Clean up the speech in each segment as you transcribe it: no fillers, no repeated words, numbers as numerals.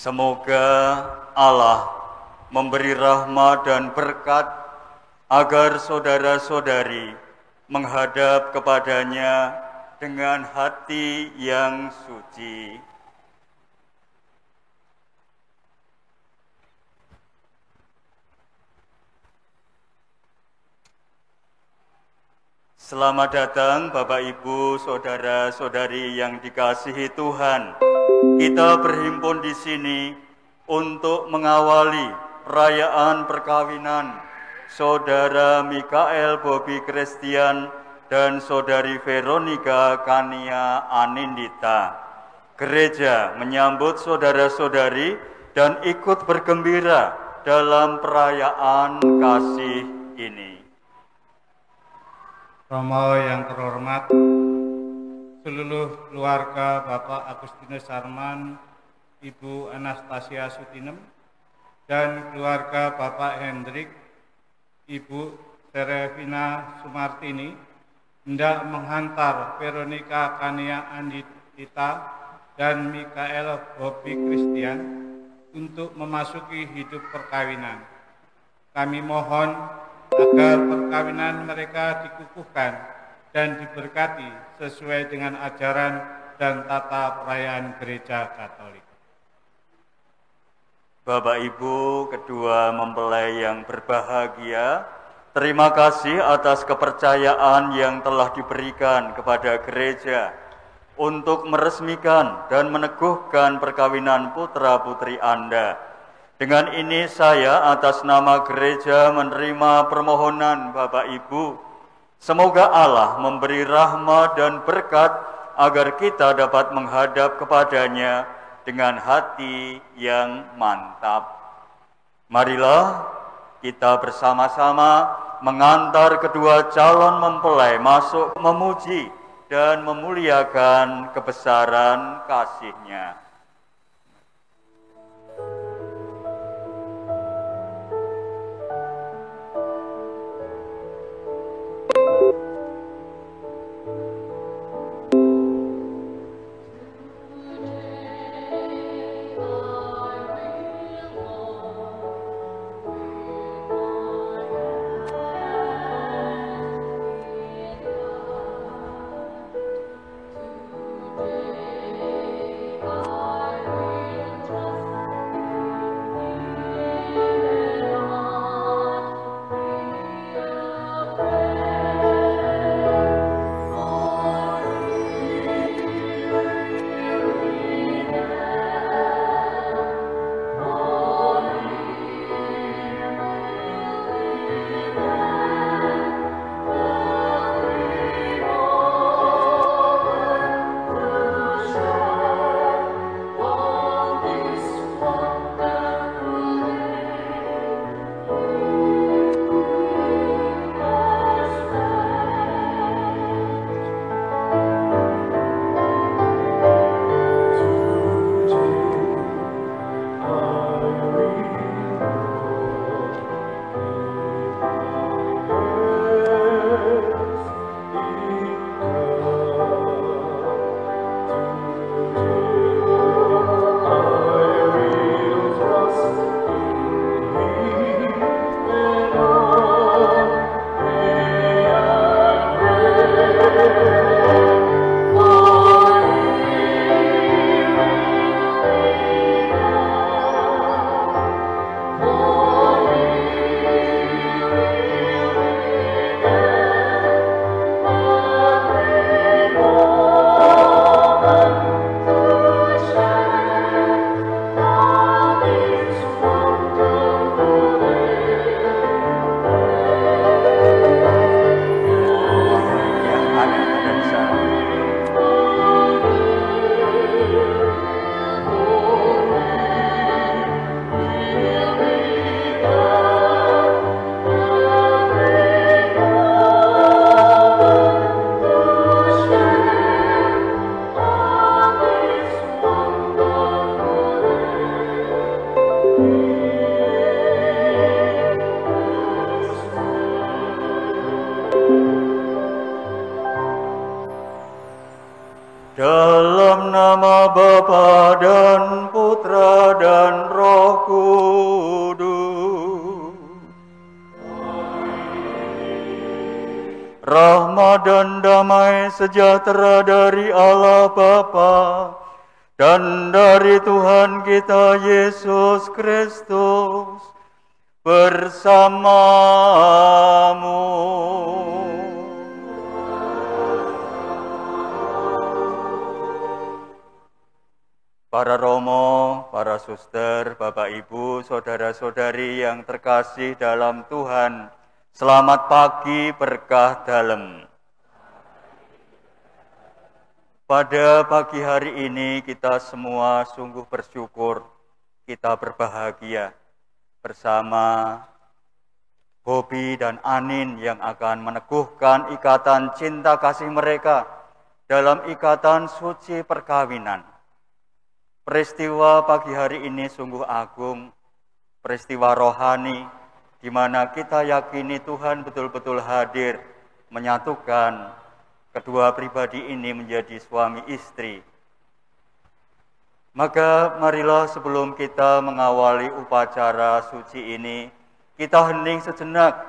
Semoga Allah memberi rahmat dan berkat agar saudara-saudari menghadap kepadanya dengan hati yang suci. Selamat datang Bapak Ibu, saudara-saudari yang dikasihi Tuhan. Kita berhimpun di sini untuk mengawali perayaan perkawinan Saudara Mikael Bobi Christian dan Saudari Veronica Kania Anindita. Gereja menyambut saudara-saudari dan ikut bergembira dalam perayaan kasih ini. Romo yang terhormat, seluruh keluarga Bapak Agustinus Sarman, Ibu Anastasia Sutinem, dan keluarga Bapak Hendrik, Ibu Serevina Sumartini, hendak menghantar Veronica Kania Andita dan Mikael Bobi Christian untuk memasuki hidup perkawinan. Kami mohon agar perkawinan mereka dikukuhkan dan diberkati sesuai dengan ajaran dan tata perayaan Gereja Katolik. Bapak Ibu, kedua mempelai yang berbahagia, terima kasih atas kepercayaan yang telah diberikan kepada gereja untuk meresmikan dan meneguhkan perkawinan putra-putri Anda. Dengan ini saya atas nama gereja menerima permohonan Bapak Ibu. Semoga Allah memberi rahmat dan berkat agar kita dapat menghadap kepadanya dengan hati yang mantap. Marilah kita bersama-sama mengantar kedua calon mempelai masuk memuji dan memuliakan kebesaran kasih-Nya. Dalam nama Bapa dan Putra dan Roh Kudus. Rahmat dan damai sejahtera dari Allah Bapa dan dari Tuhan kita Yesus Kristus bersamamu. Para romo, para suster, Bapak Ibu, saudara-saudari yang terkasih dalam Tuhan, selamat pagi berkah dalem. Pada pagi hari ini kita semua sungguh bersyukur, kita berbahagia bersama Bobi dan Anin yang akan meneguhkan ikatan cinta kasih mereka dalam ikatan suci perkawinan. Peristiwa pagi hari ini sungguh agung, peristiwa rohani, di mana kita yakini Tuhan betul-betul hadir, menyatukan kedua pribadi ini menjadi suami istri. Maka marilah sebelum kita mengawali upacara suci ini, kita hening sejenak,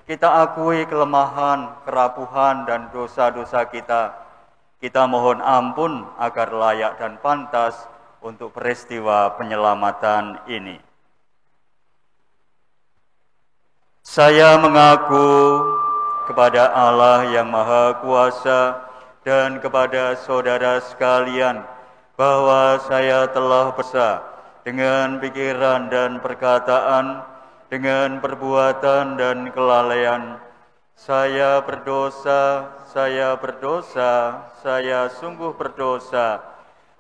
kita akui kelemahan, kerapuhan, dan dosa-dosa kita. Kita mohon ampun agar layak dan pantas untuk peristiwa penyelamatan ini. Saya mengaku kepada Allah yang Maha Kuasa dan kepada saudara sekalian bahwa saya telah berdosa dengan pikiran dan perkataan, dengan perbuatan dan kelalaian. Saya berdosa, saya sungguh berdosa.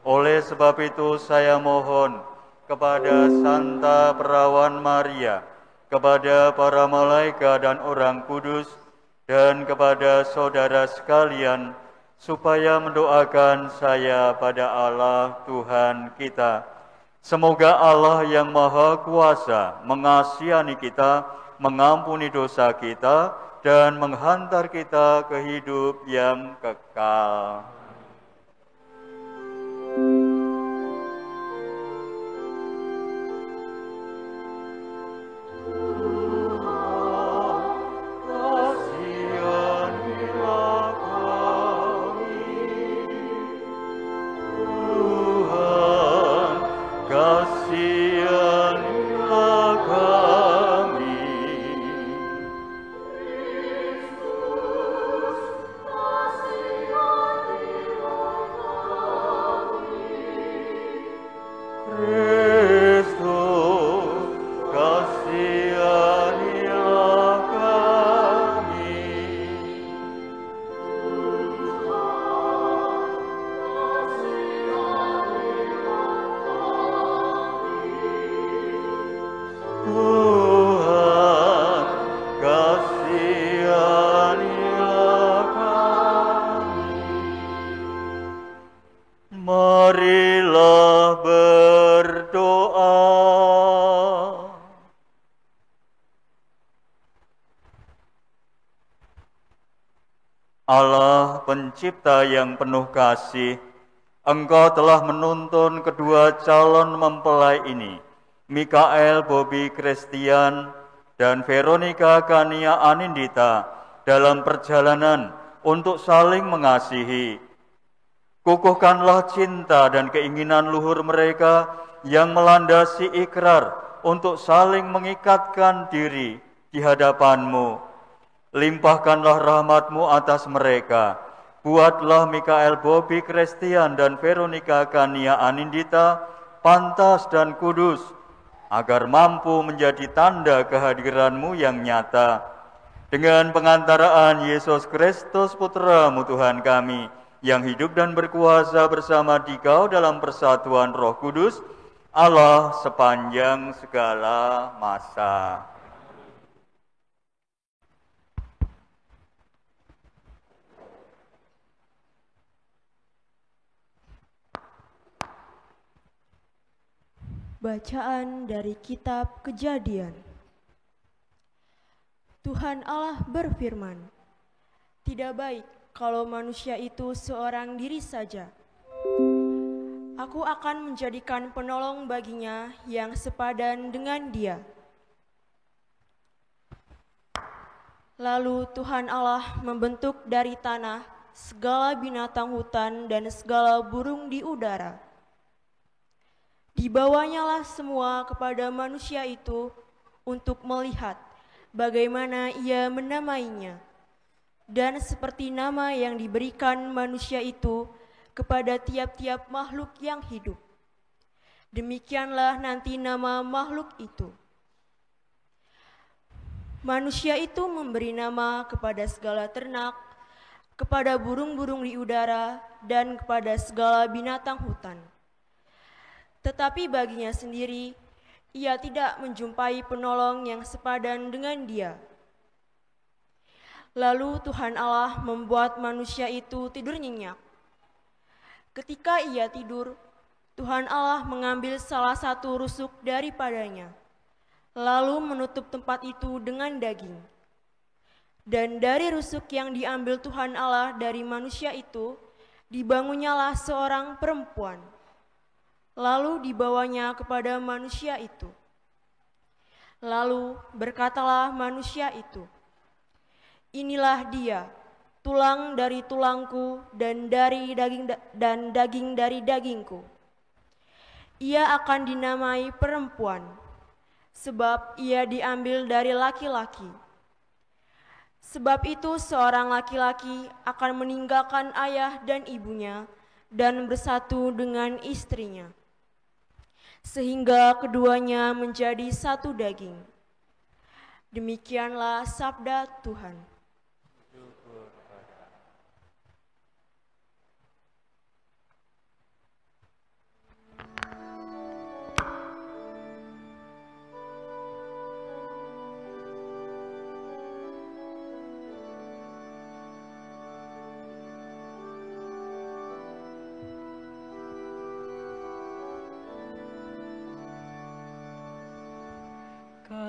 Oleh sebab itu saya mohon kepada Santa Perawan Maria, kepada para malaikat dan orang kudus, dan kepada saudara sekalian, supaya mendoakan saya pada Allah Tuhan kita. Semoga Allah yang Maha Kuasa mengasihani kita, mengampuni dosa kita, dan menghantar kita ke hidup yang kekal. Marilah berdoa. Allah pencipta yang penuh kasih, Engkau telah menuntun kedua calon mempelai ini, Mikael Bobby Christian dan Veronica Kania Anindita, dalam perjalanan untuk saling mengasihi. Kukuhkanlah cinta dan keinginan luhur mereka yang melandasi ikrar untuk saling mengikatkan diri di hadapan-Mu. Limpahkanlah rahmat-Mu atas mereka. Buatlah Mikael Bobby Christian dan Veronica Kania Anindita pantas dan kudus, agar mampu menjadi tanda kehadiran-Mu yang nyata. Dengan pengantaraan Yesus Kristus Putra-Mu Tuhan kami, yang hidup dan berkuasa bersama Dikau dalam persatuan Roh Kudus, Allah sepanjang segala masa. Bacaan dari Kitab Kejadian. Tuhan Allah berfirman, "Tidak baik kalau manusia itu seorang diri saja. Aku akan menjadikan penolong baginya yang sepadan dengan dia." Lalu Tuhan Allah membentuk dari tanah segala binatang hutan dan segala burung di udara. Dibawanyalah semua kepada manusia itu untuk melihat bagaimana ia menamainya. Dan seperti nama yang diberikan manusia itu kepada tiap-tiap makhluk yang hidup, demikianlah nanti nama makhluk itu. Manusia itu memberi nama kepada segala ternak, kepada burung-burung di udara, dan kepada segala binatang hutan. Tetapi baginya sendiri, ia tidak menjumpai penolong yang sepadan dengan dia. Lalu Tuhan Allah membuat manusia itu tidur nyenyak. Ketika ia tidur, Tuhan Allah mengambil salah satu rusuk daripadanya, lalu menutup tempat itu dengan daging. Dan dari rusuk yang diambil Tuhan Allah dari manusia itu, dibangunnyalah seorang perempuan. Lalu dibawanya kepada manusia itu. Lalu berkatalah manusia itu, "Inilah dia, tulang dari tulangku dan daging dari dagingku. Ia akan dinamai perempuan, sebab ia diambil dari laki-laki. Sebab itu seorang laki-laki akan meninggalkan ayah dan ibunya dan bersatu dengan istrinya, sehingga keduanya menjadi satu daging." Demikianlah sabda Tuhan.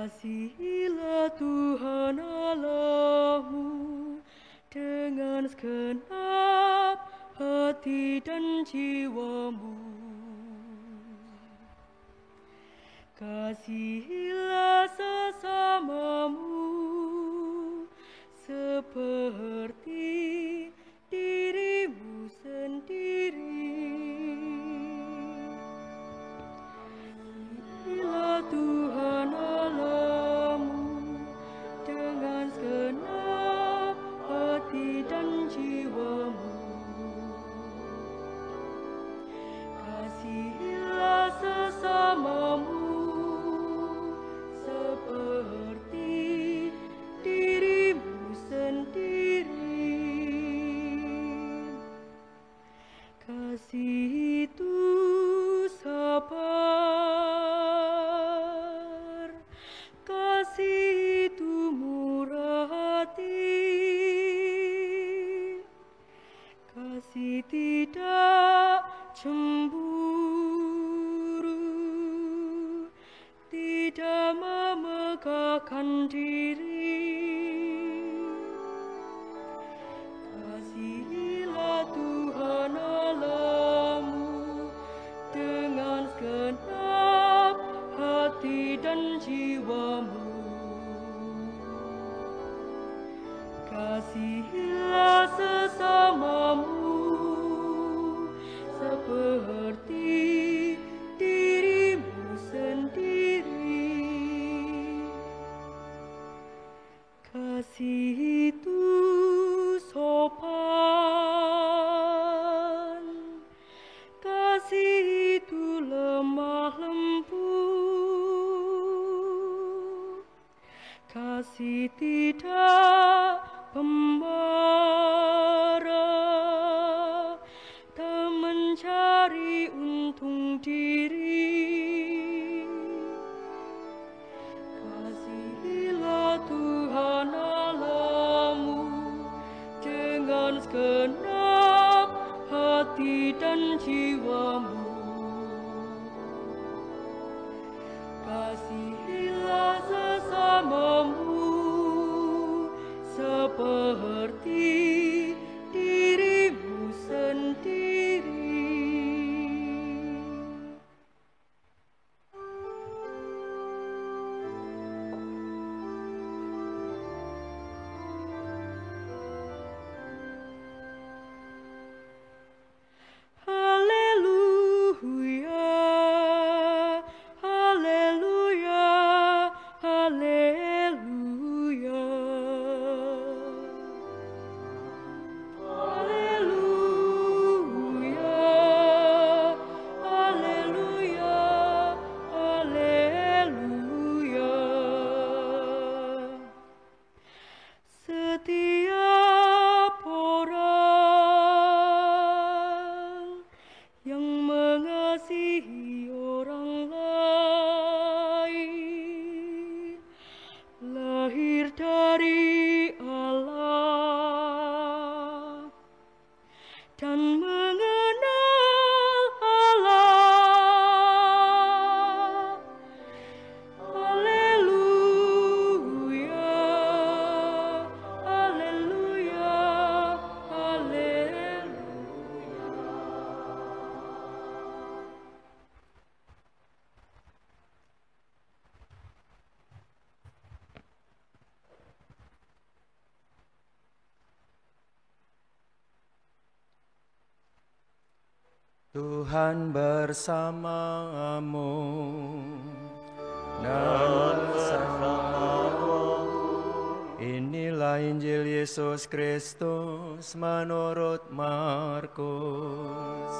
Kasihilah Tuhan Allahmu dengan segenap hati dan jiwamu. Kasihilah sesamamu seperti dirimu sendiri. Kasihilah Tuhan Allahmu dengan segenap hati dan jiwamu. Kasihilah sesamamu seperti dirimu sendiri. Kasih itu sabar, kasih itu murah hati, kasih tidak cemburu, tidak memegahkan diri. Kasihilah Tuhan Allahmu dengan segenap hati dan jiwamu. Kasihilah sesamamu seperti dirimu sendiri. Kasih itu sopan, kasih itu lemah lembut, kasih tidak pemarah, tak mencari untung diri. Kasihilah Tuhan Allahmu dengan segenap hati dan jiwamu. Kasihilah sesamamu seperti dirimu sendiri. Haleluya, haleluya, haleluya. Haleluya, haleluya, haleluya. Setiap orang yang mengasihi orang lain lahir dari Allah dan mengenal Allah. Haleluya, haleluya, haleluya. Tuhan bersamamu dan bersamamu. Inilah Injil Yesus Kristus menurut Markus.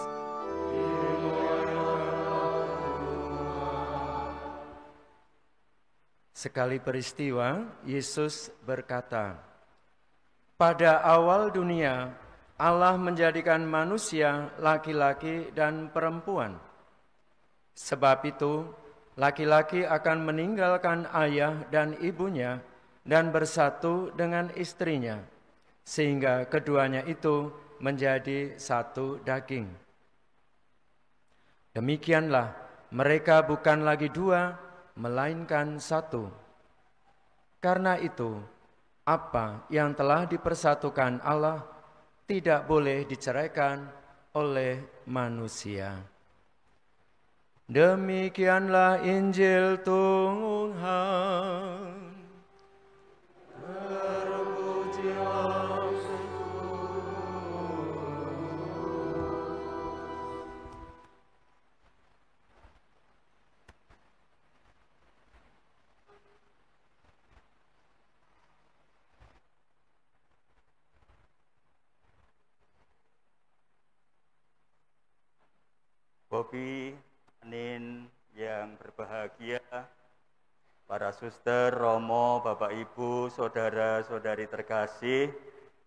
Sekali peristiwa, Yesus berkata, "Pada awal dunia, Allah menjadikan manusia laki-laki dan perempuan. Sebab itu, laki-laki akan meninggalkan ayah dan ibunya dan bersatu dengan istrinya, sehingga keduanya itu menjadi satu daging. Demikianlah, mereka bukan lagi dua, melainkan satu. Karena itu, apa yang telah dipersatukan Allah tidak boleh diceraikan oleh manusia. Demikianlah Injil Tuhan. Terpujilah Bobi, Anin yang berbahagia, para suster, Romo, Bapak Ibu, saudara-saudari terkasih,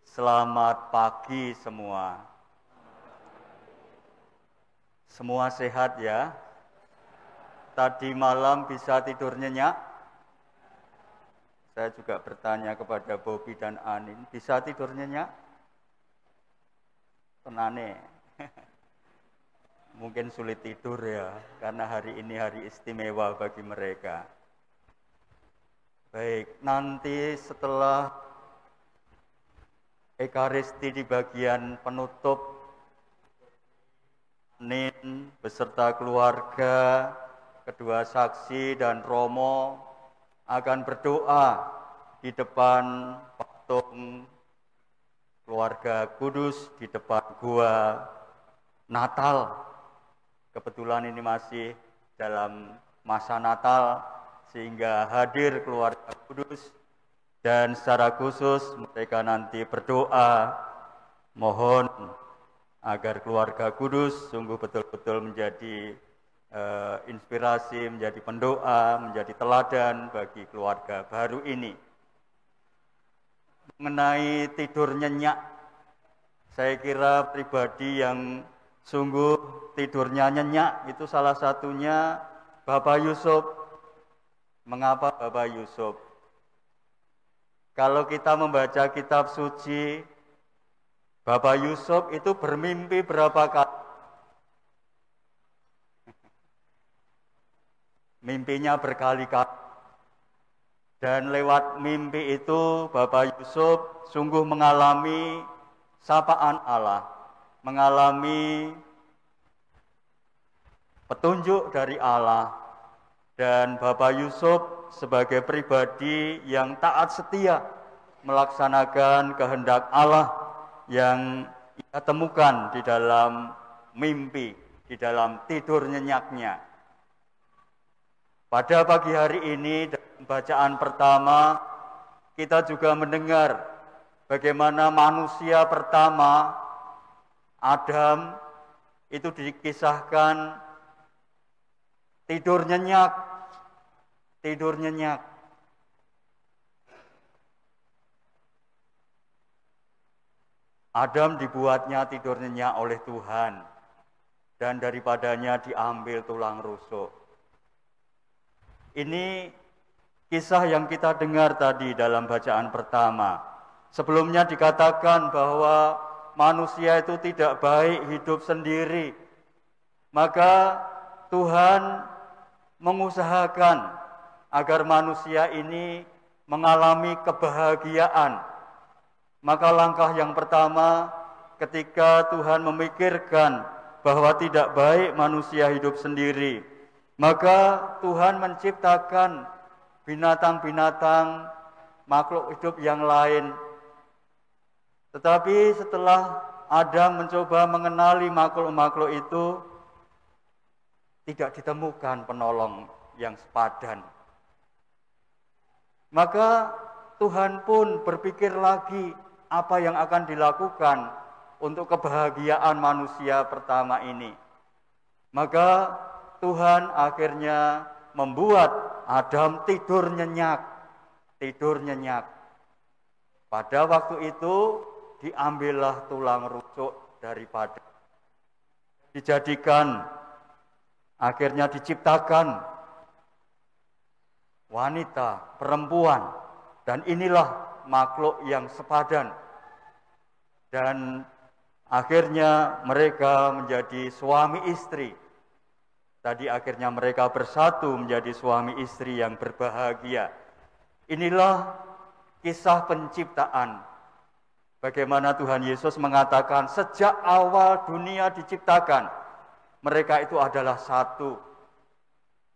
selamat pagi semua. Semua sehat ya? Tadi malam bisa tidur nyenyak? Saya juga bertanya kepada Bobi dan Anin, bisa tidur nyenyak? Tenane. Mungkin sulit tidur ya, karena hari ini hari istimewa bagi mereka. Baik, nanti setelah Ekaristi di bagian penutup, Nin beserta keluarga, kedua saksi dan Romo akan berdoa di depan patung keluarga Kudus, di depan gua Natal. Kebetulan ini masih dalam masa Natal, sehingga hadir keluarga Kudus, dan secara khusus mereka nanti berdoa, mohon agar keluarga Kudus sungguh betul-betul menjadi inspirasi, menjadi pendoa, menjadi teladan bagi keluarga baru ini. Mengenai tidur nyenyak, saya kira pribadi yang sungguh tidurnya nyenyak itu salah satunya Bapak Yusuf. Mengapa Bapak Yusuf? Kalau kita membaca kitab suci, Bapak Yusuf itu bermimpi berapa kali? Mimpinya berkali-kali. Dan lewat mimpi itu Bapak Yusuf sungguh mengalami sapaan Allah, mengalami petunjuk dari Allah, dan Bapak Yusuf sebagai pribadi yang taat setia melaksanakan kehendak Allah yang ia temukan di dalam mimpi, di dalam tidur nyenyaknya. Pada pagi hari ini dalam bacaan pertama kita juga mendengar bagaimana manusia pertama Adam itu dikisahkan tidur nyenyak. Adam dibuatnya tidur nyenyak oleh Tuhan, dan daripadanya diambil tulang rusuk. Ini kisah yang kita dengar tadi dalam bacaan pertama. Sebelumnya dikatakan bahwa manusia itu tidak baik hidup sendiri. Maka Tuhan mengusahakan agar manusia ini mengalami kebahagiaan. Maka langkah yang pertama ketika Tuhan memikirkan bahwa tidak baik manusia hidup sendiri, maka Tuhan menciptakan binatang-binatang, makhluk hidup yang lain. Tetapi setelah Adam mencoba mengenali makhluk-makhluk itu, tidak ditemukan penolong yang sepadan. Maka Tuhan pun berpikir lagi apa yang akan dilakukan untuk kebahagiaan manusia pertama ini. Maka Tuhan akhirnya membuat Adam tidur nyenyak. Pada waktu itu diambillah tulang rusuk daripada, dijadikan, akhirnya diciptakan wanita, perempuan, dan inilah makhluk yang sepadan. Dan akhirnya mereka menjadi suami istri. Tadi akhirnya mereka bersatu menjadi suami istri yang berbahagia. Inilah kisah penciptaan. Bagaimana Tuhan Yesus mengatakan sejak awal dunia diciptakan, mereka itu adalah satu,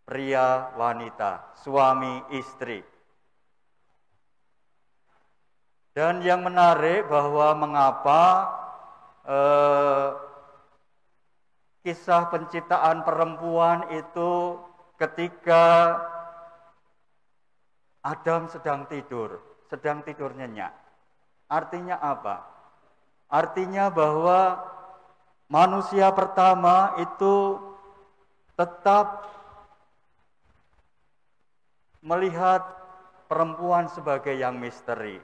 pria, wanita, suami, istri. Dan yang menarik bahwa mengapa kisah penciptaan perempuan itu ketika Adam sedang tidur nyenyak. Artinya apa? Artinya bahwa manusia pertama itu tetap melihat perempuan sebagai yang misteri,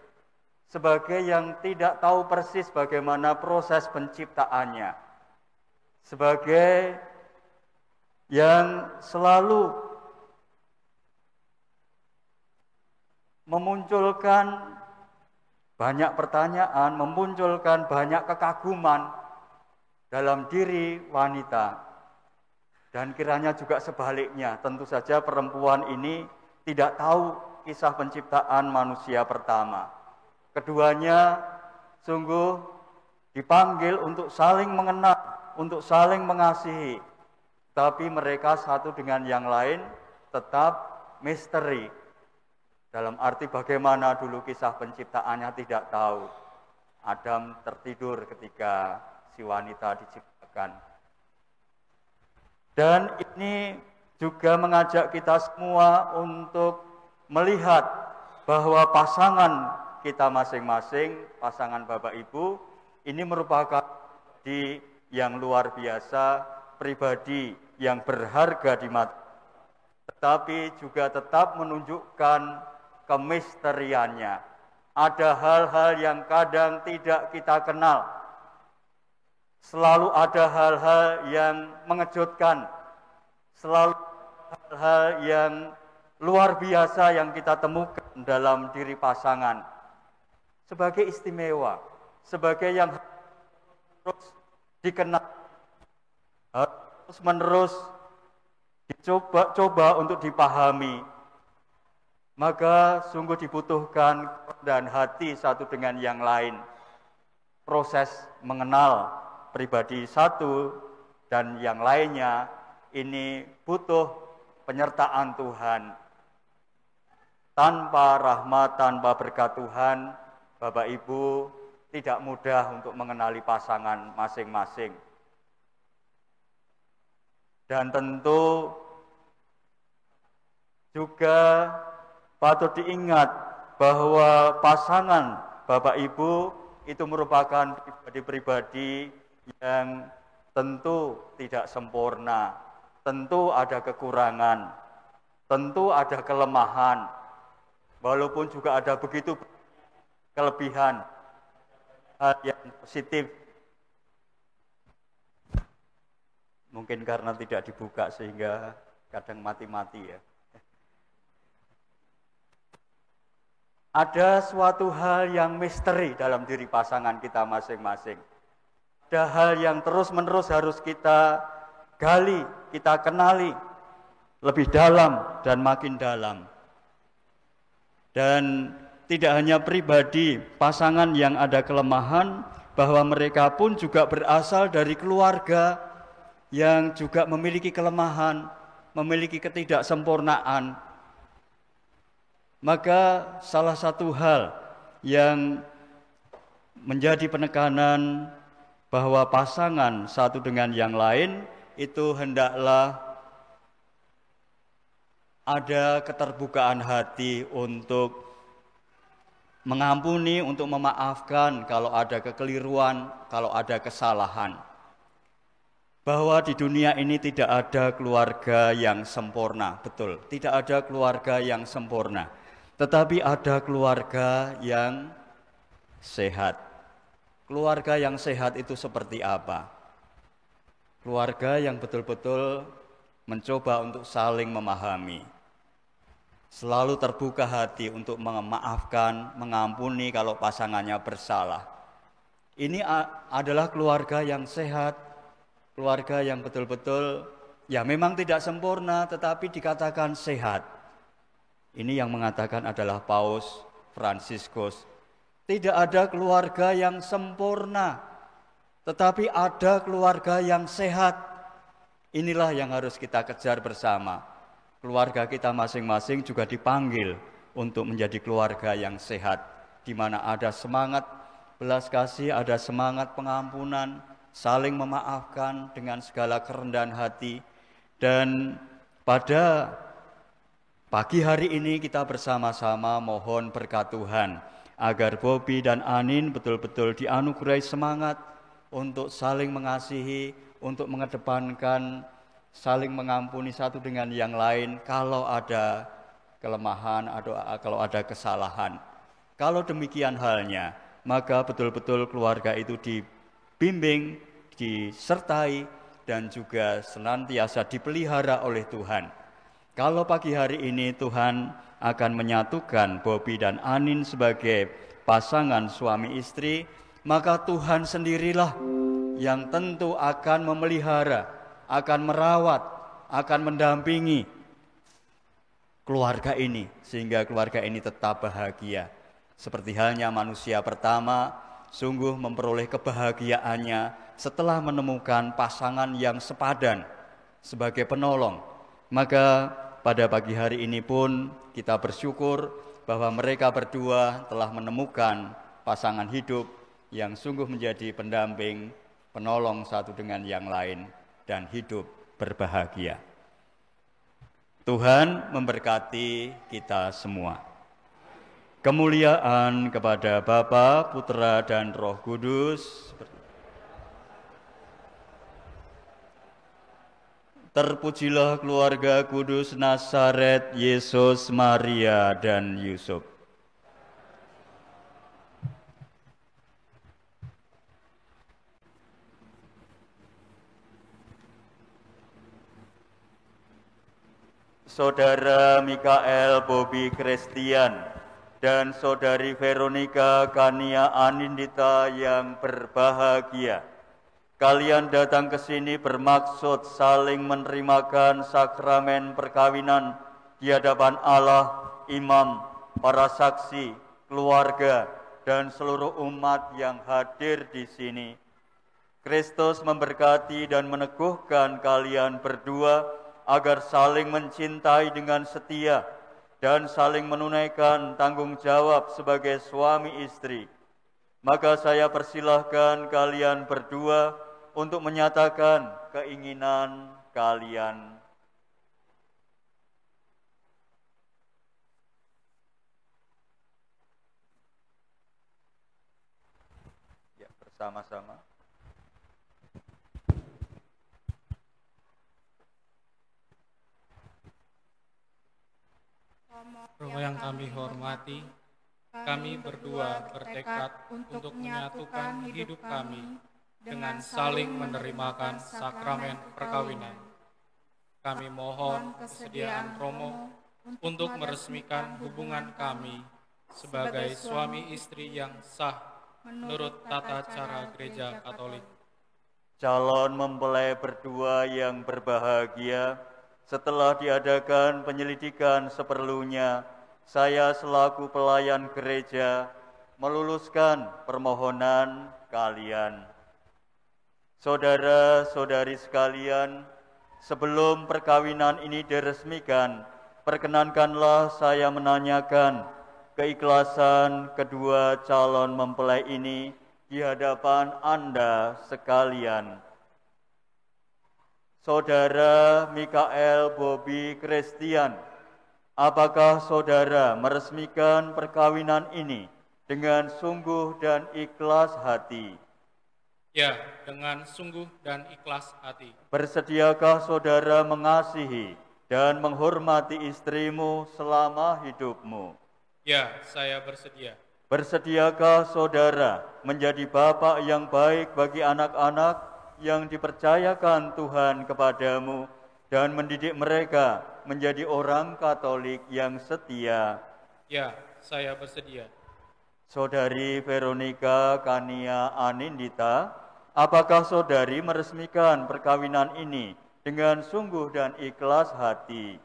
sebagai yang tidak tahu persis bagaimana proses penciptaannya, sebagai yang selalu memunculkan banyak pertanyaan, memunculkan banyak kekaguman dalam diri wanita. Dan kiranya juga sebaliknya, tentu saja perempuan ini tidak tahu kisah penciptaan manusia pertama. Keduanya sungguh dipanggil untuk saling mengenal, untuk saling mengasihi. Tapi mereka satu dengan yang lain tetap misteri. Dalam arti bagaimana dulu kisah penciptaannya tidak tahu. Adam tertidur ketika si wanita diciptakan. Dan ini juga mengajak kita semua untuk melihat bahwa pasangan kita masing-masing, pasangan Bapak Ibu, ini merupakan pribadi yang luar biasa, pribadi yang berharga di mata, tetapi juga tetap menunjukkan kemisteriannya. Ada hal-hal yang kadang tidak kita kenal. Selalu ada hal-hal yang mengejutkan. Selalu hal-hal yang luar biasa yang kita temukan dalam diri pasangan. Sebagai istimewa, sebagai yang terus dikenal, harus menerus dicoba untuk dipahami. Maka sungguh dibutuhkan dan hati satu dengan yang lain. Proses mengenal pribadi satu dan yang lainnya ini butuh penyertaan Tuhan. Tanpa rahmat, tanpa berkat Tuhan, Bapak Ibu tidak mudah untuk mengenali pasangan masing-masing. Dan tentu juga patut diingat bahwa pasangan Bapak Ibu itu merupakan pribadi-pribadi yang tentu tidak sempurna, tentu ada kekurangan, tentu ada kelemahan, walaupun juga ada begitu kelebihan, hal yang positif. Mungkin karena tidak dibuka sehingga kadang mati-mati ya. Ada suatu hal yang misteri dalam diri pasangan kita masing-masing. Ada hal yang terus-menerus harus kita gali, kita kenali lebih dalam dan makin dalam. Dan tidak hanya pribadi, pasangan yang ada kelemahan, bahwa mereka pun juga berasal dari keluarga yang juga memiliki kelemahan, memiliki ketidaksempurnaan. Maka salah satu hal yang menjadi penekanan bahwa pasangan satu dengan yang lain itu hendaklah ada keterbukaan hati untuk mengampuni, untuk memaafkan kalau ada kekeliruan, kalau ada kesalahan. Bahwa di dunia ini tidak ada keluarga yang sempurna, betul, tidak ada keluarga yang sempurna. Tetapi ada keluarga yang sehat. Keluarga yang sehat itu seperti apa? Keluarga yang betul-betul mencoba untuk saling memahami. Selalu terbuka hati untuk memaafkan, mengampuni kalau pasangannya bersalah. Ini adalah keluarga yang sehat, keluarga yang betul-betul ya memang tidak sempurna tetapi dikatakan sehat. Ini yang mengatakan adalah Paus Fransiskus. Tidak ada keluarga yang sempurna, tetapi ada keluarga yang sehat. Inilah yang harus kita kejar bersama. Keluarga kita masing-masing juga dipanggil untuk menjadi keluarga yang sehat, di mana ada semangat belas kasih, ada semangat pengampunan, saling memaafkan dengan segala kerendahan hati. Dan pada pagi hari ini kita bersama-sama mohon berkat Tuhan agar Bobi dan Anin betul-betul dianugerahi semangat untuk saling mengasihi, untuk mengedepankan saling mengampuni satu dengan yang lain kalau ada kelemahan atau kalau ada kesalahan. Kalau demikian halnya, maka betul-betul keluarga itu dibimbing, disertai, dan juga senantiasa dipelihara oleh Tuhan. Kalau pagi hari ini Tuhan akan menyatukan Bobi dan Anin sebagai pasangan suami istri, maka Tuhan sendirilah yang tentu akan memelihara, akan merawat, akan mendampingi keluarga ini sehingga keluarga ini tetap bahagia. Seperti halnya manusia pertama sungguh memperoleh kebahagiaannya setelah menemukan pasangan yang sepadan sebagai penolong. Maka pada pagi hari ini pun kita bersyukur bahwa mereka berdua telah menemukan pasangan hidup yang sungguh menjadi pendamping, penolong satu dengan yang lain, dan hidup berbahagia. Tuhan memberkati kita semua. Kemuliaan kepada Bapa, Putra, dan Roh Kudus. Terpujilah keluarga kudus Nazaret, Yesus, Maria, dan Yusuf. Saudara Mikael Bobi Christian dan Saudari Veronica Kania Anindita yang berbahagia, kalian datang ke sini bermaksud saling menerimakan sakramen perkawinan di hadapan Allah, imam, para saksi, keluarga, dan seluruh umat yang hadir di sini. Kristus memberkati dan meneguhkan kalian berdua agar saling mencintai dengan setia dan saling menunaikan tanggung jawab sebagai suami istri. Maka saya persilahkan kalian berdua untuk menyatakan keinginan kalian. Ya, bersama-sama. Romo yang kami hormati, kami berdua bertekad untuk menyatukan hidup kami dengan saling menerimakan sakramen perkawinan. Kami mohon kesediaan Romo untuk meresmikan hubungan kami sebagai suami istri yang sah menurut tata cara Gereja Katolik. Calon mempelai berdua yang berbahagia, setelah diadakan penyelidikan seperlunya, saya selaku pelayan gereja meluluskan permohonan kalian. Saudara-saudari sekalian, sebelum perkawinan ini diresmikan, perkenankanlah saya menanyakan keikhlasan kedua calon mempelai ini di hadapan Anda sekalian. Saudara Mikael Bobi Christian, apakah saudara meresmikan perkawinan ini dengan sungguh dan ikhlas hati? Ya, dengan sungguh dan ikhlas hati. Bersediakah saudara mengasihi dan menghormati istrimu selama hidupmu? Ya, saya bersedia. Bersediakah saudara menjadi bapak yang baik bagi anak-anak yang dipercayakan Tuhan kepadamu dan mendidik mereka menjadi orang Katolik yang setia? Ya, saya bersedia. Saudari Veronica Kania Anindita, apakah saudari meresmikan perkawinan ini dengan sungguh dan ikhlas hati?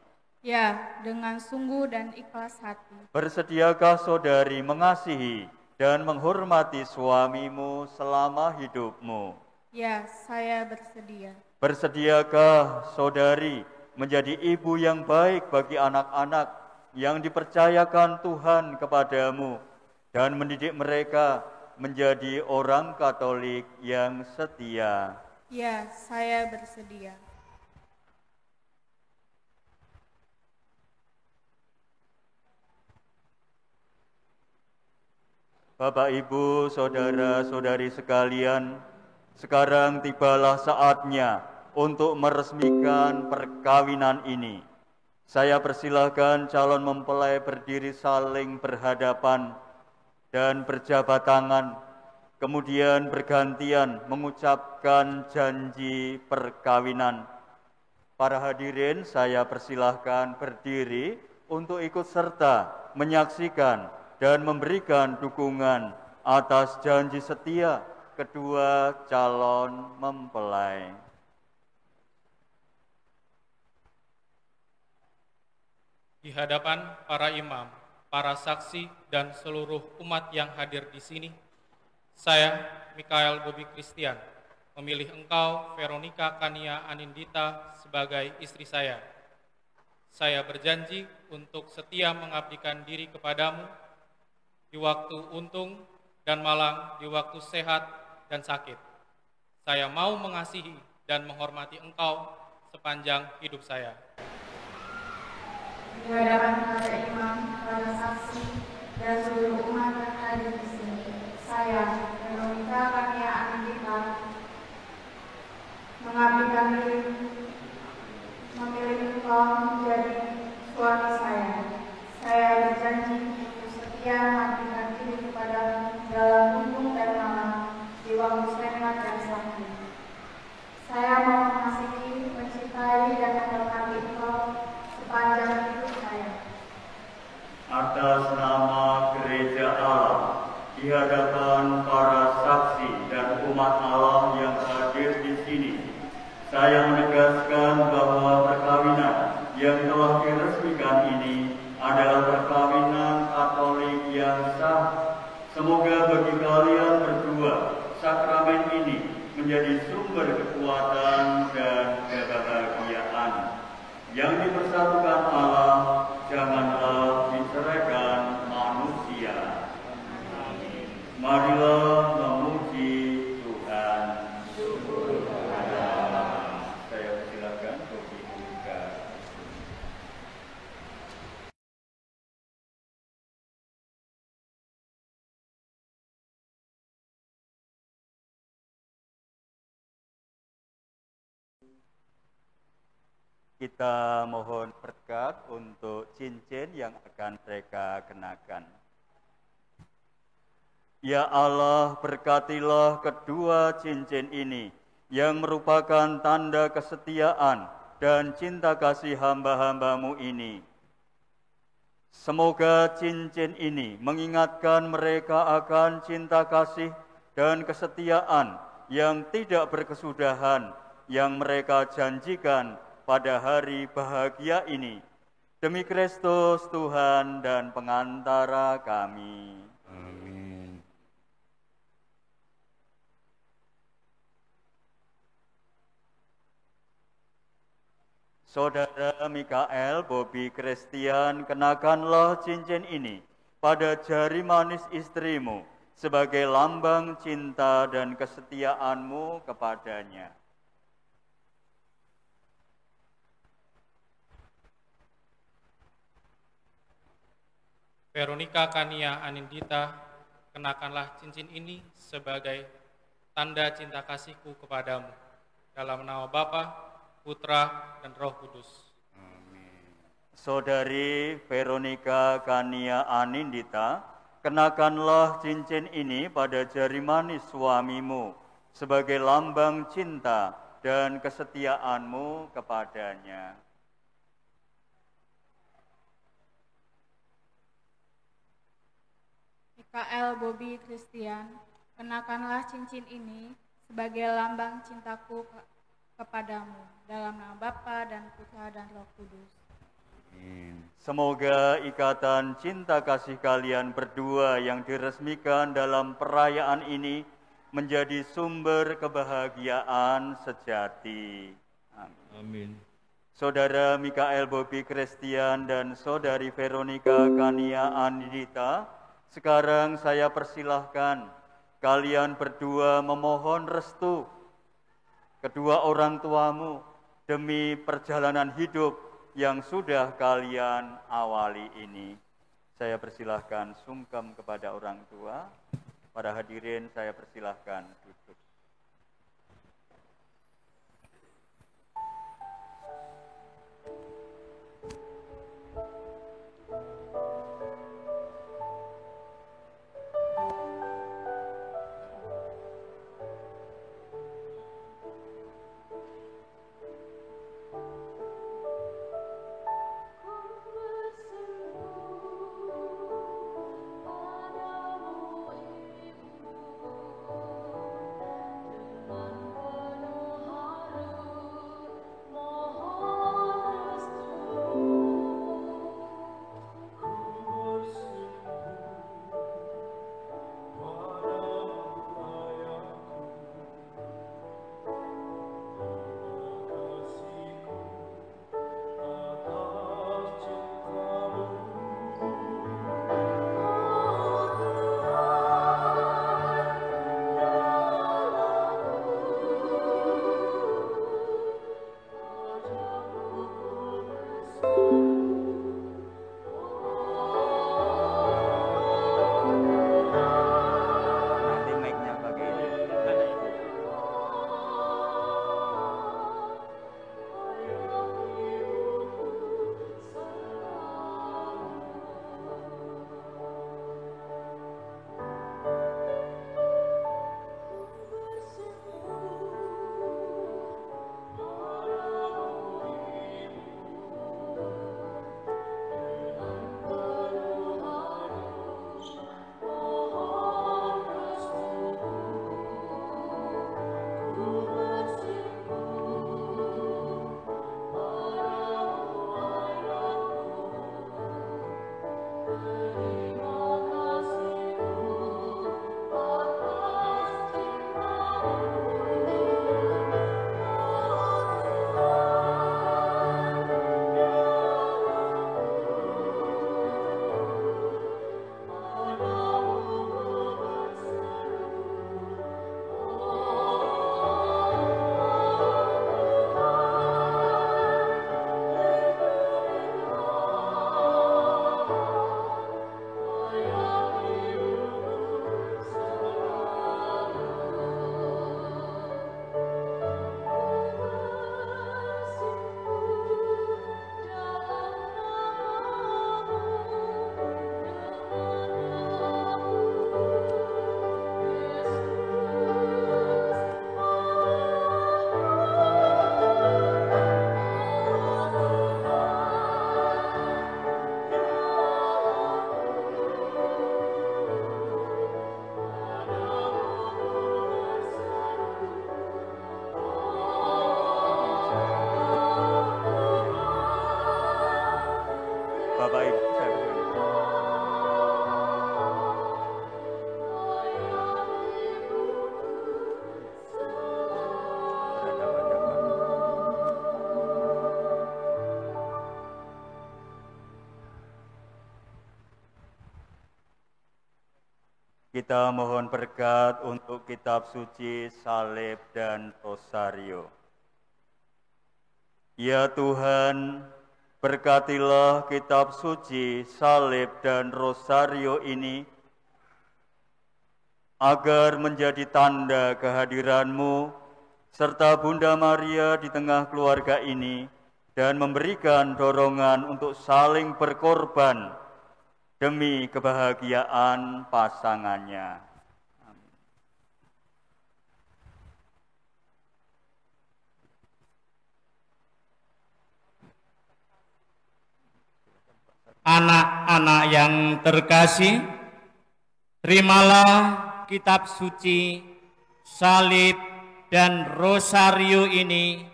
Ya, dengan sungguh dan ikhlas hati. Bersediakah saudari mengasihi dan menghormati suamimu selama hidupmu? Ya, saya bersedia. Bersediakah saudari menjadi ibu yang baik bagi anak-anak yang dipercayakan Tuhan kepadamu dan mendidik mereka menjadi orang Katolik yang setia? Ya, saya bersedia. Bapak, Ibu, saudara-saudari sekalian, sekarang tibalah saatnya untuk meresmikan perkawinan ini. Saya persilahkan calon mempelai berdiri saling berhadapan dan berjabat tangan, kemudian bergantian mengucapkan janji perkawinan. Para hadirin, saya persilahkan berdiri untuk ikut serta menyaksikan dan memberikan dukungan atas janji setia kedua calon mempelai. Di hadapan para imam, para saksi, dan seluruh umat yang hadir di sini, saya, Mikael Bobi Christian, memilih engkau, Veronica Kania Anindita, sebagai istri saya. Saya berjanji untuk setia mengabdikan diri kepadamu di waktu untung dan malang, di waktu sehat dan sakit. Saya mau mengasihi dan menghormati engkau sepanjang hidup saya. Di hadapan para imam, para saksi, dan seluruh umat yang hadir di sini, saya, Veronica Kania Anindita, mengabdikan diri, memilih engkau menjadi suami saya. Saya berjanji untuk setia mengabdikan diri kepadamu dalam untung dan malang, di waktu sehat dan sakit. Saya mau mengasihi, mencintai, dan menghormati engkau sepanjang hidup saya. Atas nama Gereja Allah, di hadapan para saksi dan umat Allah yang hadir di sini, saya menegaskan bahwa perkawinan yang telah diresmikan ini adalah perkawinan Katolik yang sah. Semoga bagi kalian berdua, sakramen ini menjadi sumber kekuatan dan kebahagiaan. Yang dipersatukan Allah, janganlah diceraikan manusia. Amin. Marilah memuji Tuhan. Saya persilakan Bobi buka. Kita mohon berkat untuk cincin yang akan mereka kenakan. Ya Allah, berkatilah kedua cincin ini yang merupakan tanda kesetiaan dan cinta kasih hamba-hambamu ini. Semoga cincin ini mengingatkan mereka akan cinta kasih dan kesetiaan yang tidak berkesudahan yang mereka janjikan pada hari bahagia ini. Demi Kristus Tuhan dan pengantara kami. Amin. Saudara Mikael Bobi Christian, kenakanlah cincin ini pada jari manis istrimu sebagai lambang cinta dan kesetiaanmu kepadanya. Veronica Kania Anindita, kenakanlah cincin ini sebagai tanda cinta kasihku kepadamu. Dalam nama Bapa, Putra, dan Roh Kudus. Saudari Veronica Kania Anindita, kenakanlah cincin ini pada jari manis suamimu sebagai lambang cinta dan kesetiaanmu kepadanya. Mikael Bobi Christian, kenakanlah cincin ini sebagai lambang cintaku kepadamu, dalam nama Bapa dan Putra dan Roh Kudus. Semoga ikatan cinta kasih kalian berdua yang diresmikan dalam perayaan ini menjadi sumber kebahagiaan sejati. Amin. Saudara Mikael Bobi Christian dan Saudari Veronica Kania Anindita, sekarang saya persilahkan kalian berdua memohon restu kedua orang tuamu demi perjalanan hidup yang sudah kalian awali ini. Saya persilahkan sungkem kepada orang tua. Para hadirin saya persilahkan duduk. Kita mohon berkat untuk kitab suci, salib, dan rosario. Ya Tuhan, berkatilah kitab suci, salib, dan rosario ini, agar menjadi tanda kehadiran-Mu, serta Bunda Maria di tengah keluarga ini, dan memberikan dorongan untuk saling berkorban demi kebahagiaan pasangannya. Amin. Anak-anak yang terkasih, terimalah kitab suci, salib, dan rosario ini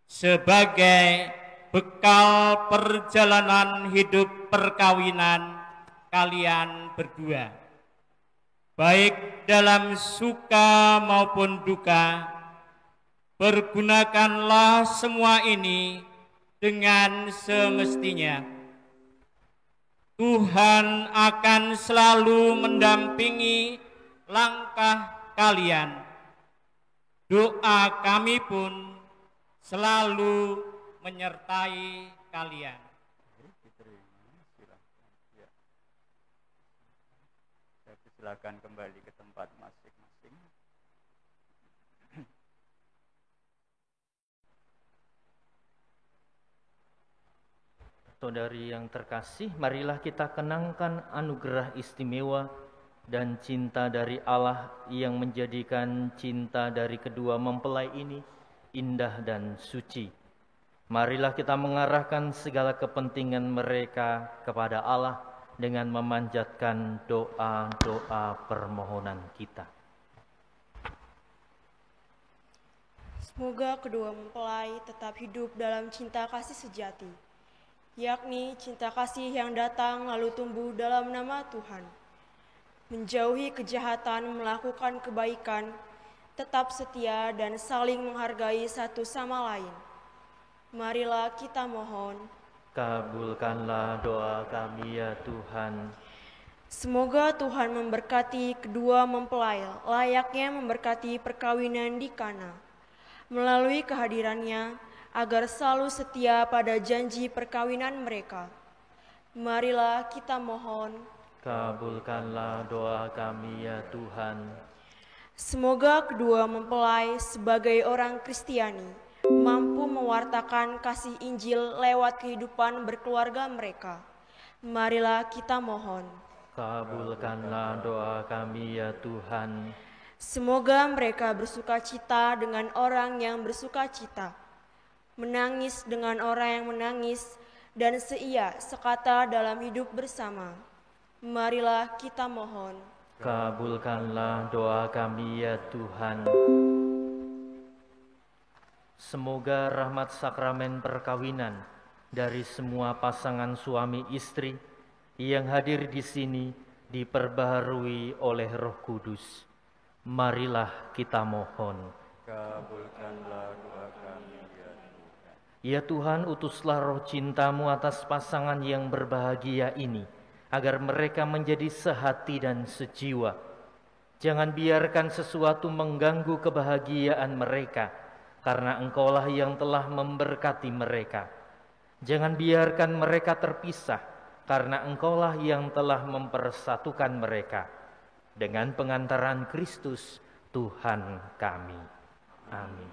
sebagai bekal perjalanan hidup perkawinan kalian berdua, baik dalam suka maupun duka. Pergunakanlah semua ini dengan semestinya. Tuhan akan selalu mendampingi langkah kalian. Doa kami pun selalu menyertai kalian. Silakan kembali ke tempat masing-masing. Saudari yang terkasih, marilah kita kenangkan anugerah istimewa dan cinta dari Allah yang menjadikan cinta dari kedua mempelai ini indah dan suci. Marilah kita mengarahkan segala kepentingan mereka kepada Allah dengan memanjatkan doa-doa permohonan kita. Semoga kedua mempelai tetap hidup dalam cinta kasih sejati, yakni cinta kasih yang datang lalu tumbuh dalam nama Tuhan. Menjauhi kejahatan, melakukan kebaikan, tetap setia dan saling menghargai satu sama lain. Marilah kita mohon. Kabulkanlah doa kami ya Tuhan. Semoga Tuhan memberkati kedua mempelai layaknya memberkati perkawinan di Kana. Melalui kehadirannya, agar selalu setia pada janji perkawinan mereka. Marilah kita mohon. Kabulkanlah doa kami ya Tuhan. Semoga kedua mempelai sebagai orang Kristiani mampu mewartakan kasih Injil lewat kehidupan berkeluarga mereka. Marilah kita mohon. Kabulkanlah doa kami ya Tuhan. Semoga mereka bersukacita dengan orang yang bersukacita, menangis dengan orang yang menangis, dan seia sekata dalam hidup bersama. Marilah kita mohon. Kabulkanlah doa kami ya Tuhan. Semoga rahmat sakramen perkawinan dari semua pasangan suami istri yang hadir di sini diperbaharui oleh Roh Kudus. Marilah kita mohon. Kabulkanlah doa kami ya Tuhan. Ya Tuhan, utuslah roh cinta-Mu atas pasangan yang berbahagia ini, agar mereka menjadi sehati dan sejiwa. Jangan biarkan sesuatu mengganggu kebahagiaan mereka, karena Engkaulah yang telah memberkati mereka. Jangan biarkan mereka terpisah, karena Engkaulah yang telah mempersatukan mereka. Dengan pengantaran Kristus, Tuhan kami. Amin.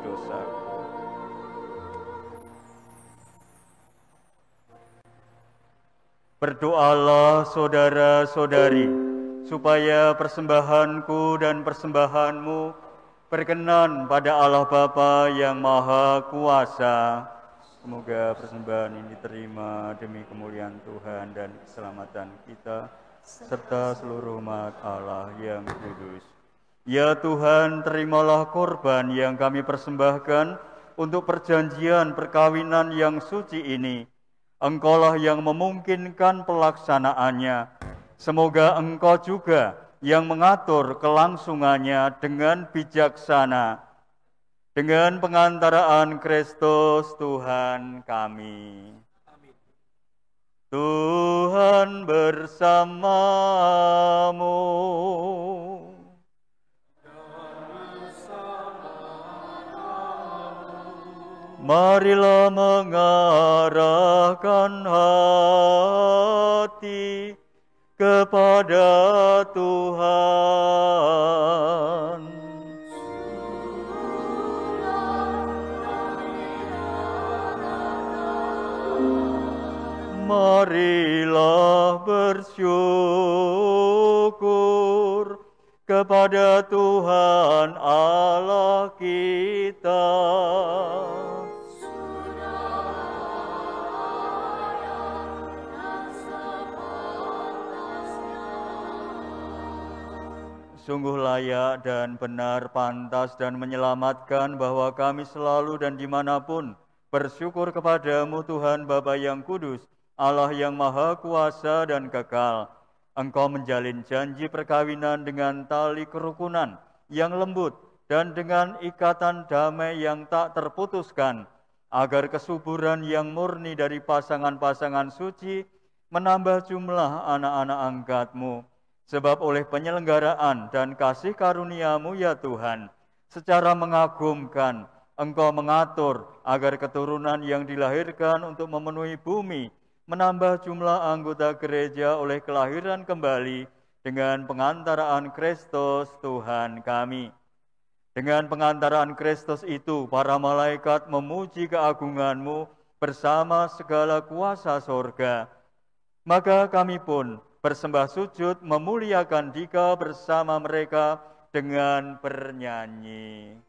dosaku. Berdoalah saudara-saudari, supaya persembahanku dan persembahanmu berkenan pada Allah Bapa yang Maha Kuasa. Semoga persembahan ini diterima demi kemuliaan Tuhan dan keselamatan kita, serta seluruh umat Allah yang kudus. Ya Tuhan, terimalah korban yang kami persembahkan untuk perjanjian perkawinan yang suci ini. Engkaulah yang memungkinkan pelaksanaannya. Semoga Engkau juga yang mengatur kelangsungannya dengan bijaksana. Dengan pengantaraan Kristus Tuhan kami. Amin. Tuhan bersamamu. Marilah mengarahkan hati kepada Tuhan. Marilah bersyukur kepada Tuhan Allah kita. Sungguh layak dan benar, pantas dan menyelamatkan bahwa kami selalu dan dimanapun bersyukur kepadamu Tuhan Bapa yang kudus, Allah yang maha kuasa dan kekal. Engkau menjalin janji perkawinan dengan tali kerukunan yang lembut dan dengan ikatan damai yang tak terputuskan, agar kesuburan yang murni dari pasangan-pasangan suci menambah jumlah anak-anak angkat-Mu. Sebab oleh penyelenggaraan dan kasih karunia-Mu ya Tuhan, secara mengagumkan Engkau mengatur agar keturunan yang dilahirkan untuk memenuhi bumi menambah jumlah anggota gereja oleh kelahiran kembali dengan pengantaraan Kristus Tuhan kami. Dengan pengantaraan Kristus itu, para malaikat memuji keagungan-Mu bersama segala kuasa sorga. Maka kami pun bersembah sujud memuliakan Dika bersama mereka dengan bernyanyi.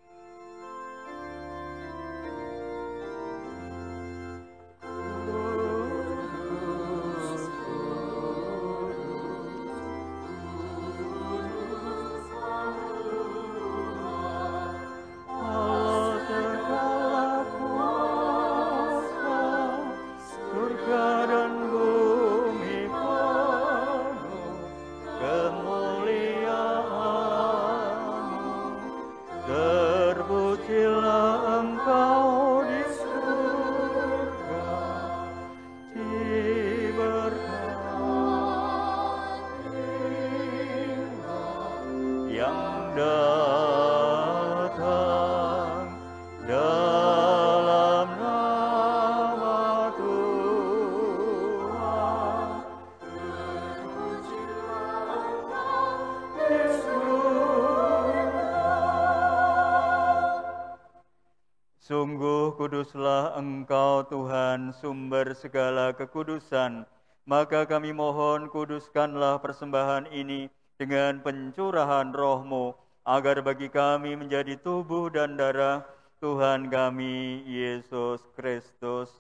Sungguh kuduslah Engkau Tuhan, sumber segala kekudusan. Maka kami mohon kuduskanlah persembahan ini dengan pencurahan Roh-Mu, agar bagi kami menjadi tubuh dan darah Tuhan kami, Yesus Kristus.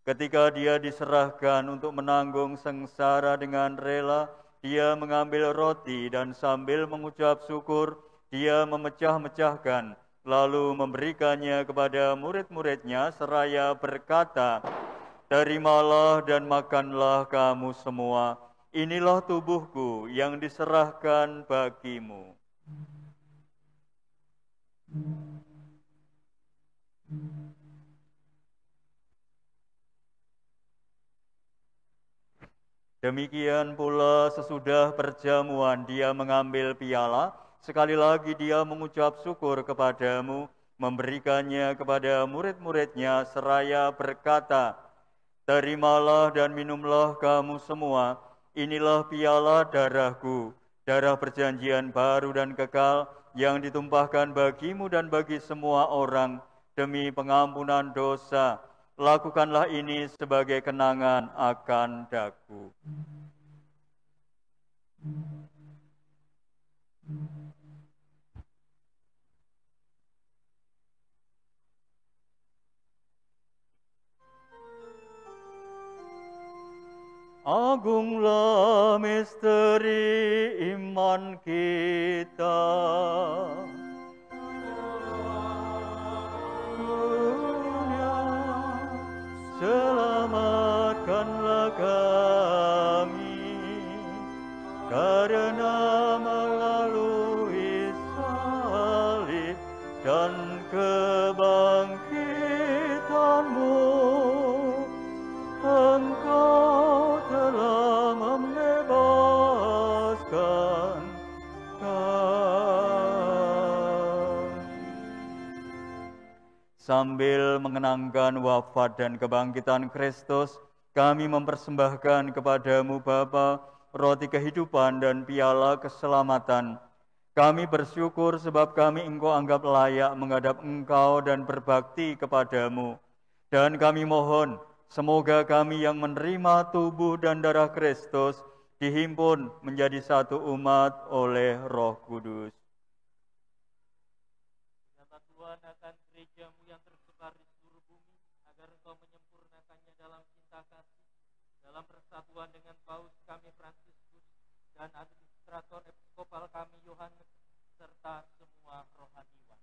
Ketika Dia diserahkan untuk menanggung sengsara dengan rela, Dia mengambil roti dan sambil mengucap syukur, Dia memecah-mecahkan, lalu memberikannya kepada murid-muridnya seraya berkata, "Terimalah dan makanlah kamu semua, inilah tubuhku yang diserahkan bagimu." Demikian pula sesudah perjamuan Dia mengambil piala, sekali lagi Dia mengucap syukur kepadamu, memberikannya kepada murid-muridnya seraya berkata, "Terimalah dan minumlah kamu semua, inilah piala darahku, darah perjanjian baru dan kekal yang ditumpahkan bagimu dan bagi semua orang demi pengampunan dosa. Lakukanlah ini sebagai kenangan akan daku. Agunglah misteri iman kita. Selamatkanlah kami karena melalui salib dan kebangkitan-Mu, Engkau telah membebaskan kami. Sambil mengenangkan wafat dan kebangkitan Kristus, kami mempersembahkan kepadamu Bapa, roti kehidupan dan piala keselamatan. Kami bersyukur sebab kami Engkau anggap layak menghadap Engkau dan berbakti kepadamu. Dan kami mohon, semoga kami yang menerima tubuh dan darah Kristus dihimpun menjadi satu umat oleh Roh Kudus. Nyata Tuhan akan gerejamu yang tersebar di seluruh bumi, agar Engkau menyempurnakannya dalam cinta kasih, dalam persatuan dengan Paus kami Fransiskus dan administrator episkopal kami Yohanes, serta semua rohaniwan.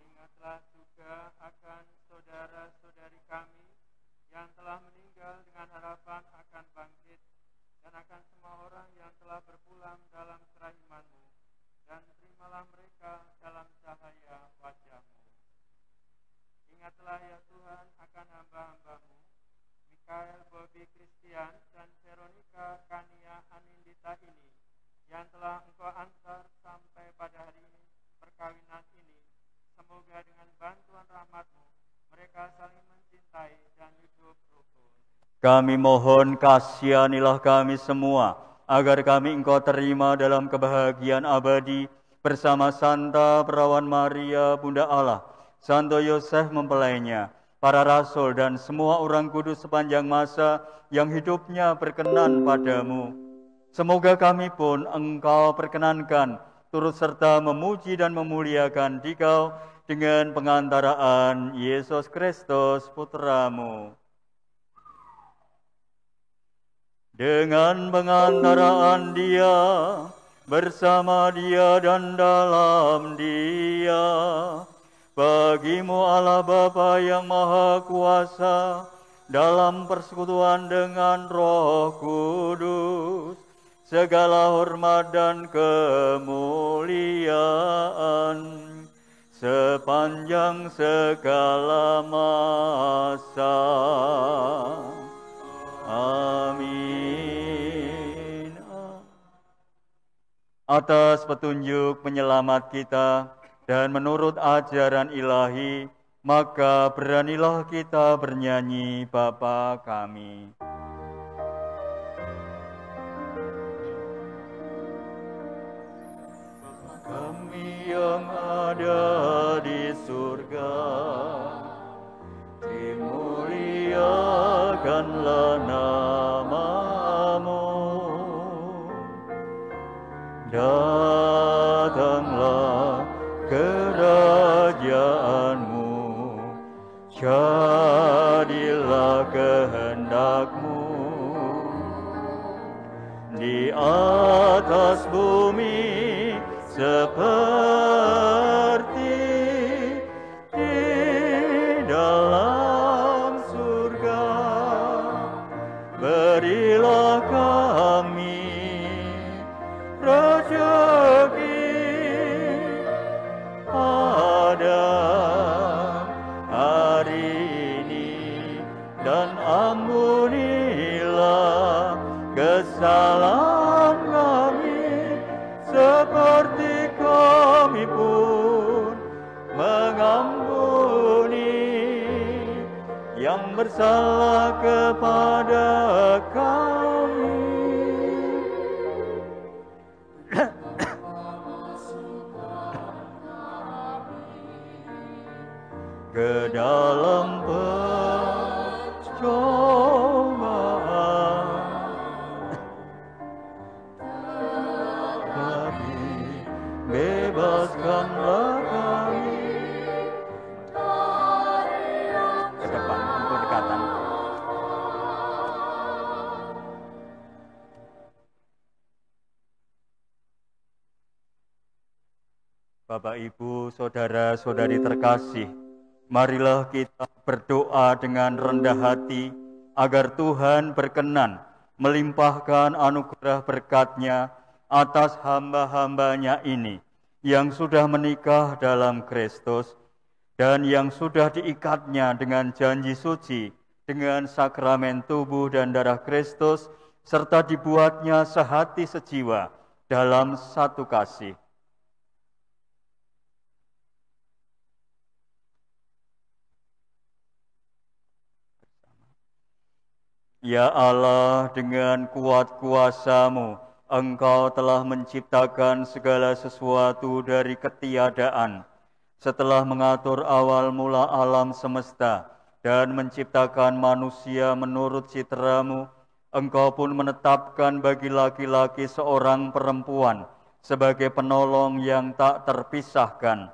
Ingatlah juga akan saudara-saudari kami yang telah meninggal dengan harapan akan bangkit, dan akan semua orang yang telah berpulang dalam serah iman-Mu, dan terimalah mereka dalam cahaya wajah-Mu. Ingatlah ya Tuhan akan hamba-hamba-Mu, Mikael Bobi Christian dan Veronica Kania Anindita ini, yang telah Engkau antar sampai pada hari ini, perkawinan ini. Semoga dengan bantuan rahmat-Mu, mereka saling mencintai dan hidup rukun. Kami mohon kasihanilah kami semua, agar kami Engkau terima dalam kebahagiaan abadi bersama Santa Perawan Maria, Bunda Allah, Santo Yosef mempelainya, para rasul dan semua orang kudus sepanjang masa yang hidupnya berkenan padamu. Semoga kami pun Engkau perkenankan turut serta memuji dan memuliakan Dikau dengan pengantaraan Yesus Kristus Putra-Mu. Dengan pengantaraan Dia, bersama Dia dan dalam Dia, bagimu Allah Bapa yang Maha Kuasa, dalam persekutuan dengan Roh Kudus, segala hormat dan kemuliaan sepanjang segala masa. Amin. Atas petunjuk penyelamat kita dan menurut ajaran ilahi, maka beranilah kita bernyanyi Bapa kami. Bapa kami yang ada di surga, dimuliakanlah nama-Mu, datanglah kerajaan-Mu, jadilah kehendak-Mu di atas bumi seperti di dalam surga. Berilah kami rezeki pada hari ini, dan ampunilah kesalahan kami seperti kami pun mengampuni yang bersalah kepada kami. ke dalam pencobaan, tapi bebaskanlah kami. Ke depan untuk dekatan. Bapak, Ibu, saudara-saudari terkasih, marilah kita berdoa dengan rendah hati agar Tuhan berkenan melimpahkan anugerah berkat-Nya atas hamba-hambanya ini yang sudah menikah dalam Kristus dan yang sudah diikatnya dengan janji suci dengan sakramen tubuh dan darah Kristus serta dibuatnya sehati sejiwa dalam satu kasih. Ya Allah, dengan kuat kuasa-Mu, Engkau telah menciptakan segala sesuatu dari ketiadaan. Setelah mengatur awal mula alam semesta dan menciptakan manusia menurut citra-Mu, Engkau pun menetapkan bagi laki-laki seorang perempuan sebagai penolong yang tak terpisahkan.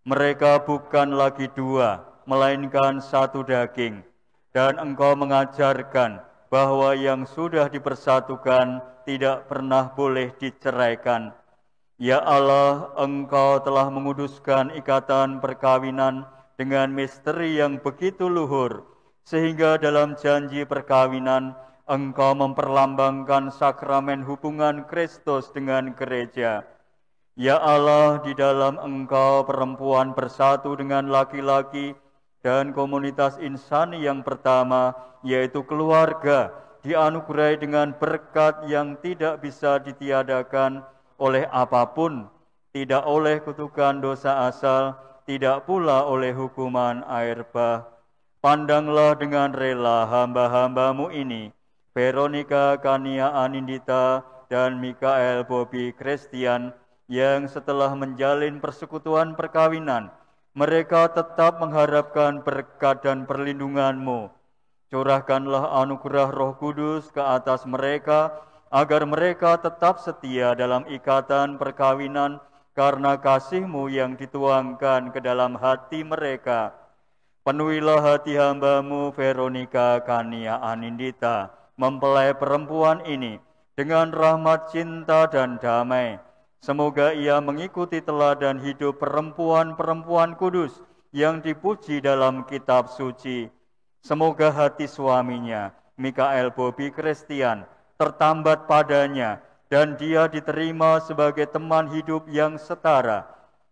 Mereka bukan lagi dua, melainkan satu daging. Dan Engkau mengajarkan bahwa yang sudah dipersatukan tidak pernah boleh diceraikan. Ya Allah, Engkau telah menguduskan ikatan perkawinan dengan misteri yang begitu luhur, sehingga dalam janji perkawinan Engkau memperlambangkan sakramen hubungan Kristus dengan gereja. Ya Allah, di dalam Engkau perempuan bersatu dengan laki-laki, dan komunitas insani yang pertama, yaitu keluarga, dianugerahi dengan berkat yang tidak bisa ditiadakan oleh apapun, tidak oleh kutukan dosa asal, tidak pula oleh hukuman air bah. Pandanglah dengan rela hamba-hamba-Mu ini, Veronica Kania Anindita dan Mikael Bobby Christian, yang setelah menjalin persekutuan perkawinan, mereka tetap mengharapkan berkat dan perlindungan-Mu. Curahkanlah anugerah Roh Kudus ke atas mereka, agar mereka tetap setia dalam ikatan perkawinan karena kasih-Mu yang dituangkan ke dalam hati mereka. Penuhilah hati hamba-Mu Veronica Kania Anindita, mempelai perempuan ini, dengan rahmat, cinta, dan damai. Semoga ia mengikuti teladan hidup perempuan-perempuan kudus yang dipuji dalam kitab suci. Semoga hati suaminya, Mikael Bobby Christian, tertambat padanya dan dia diterima sebagai teman hidup yang setara.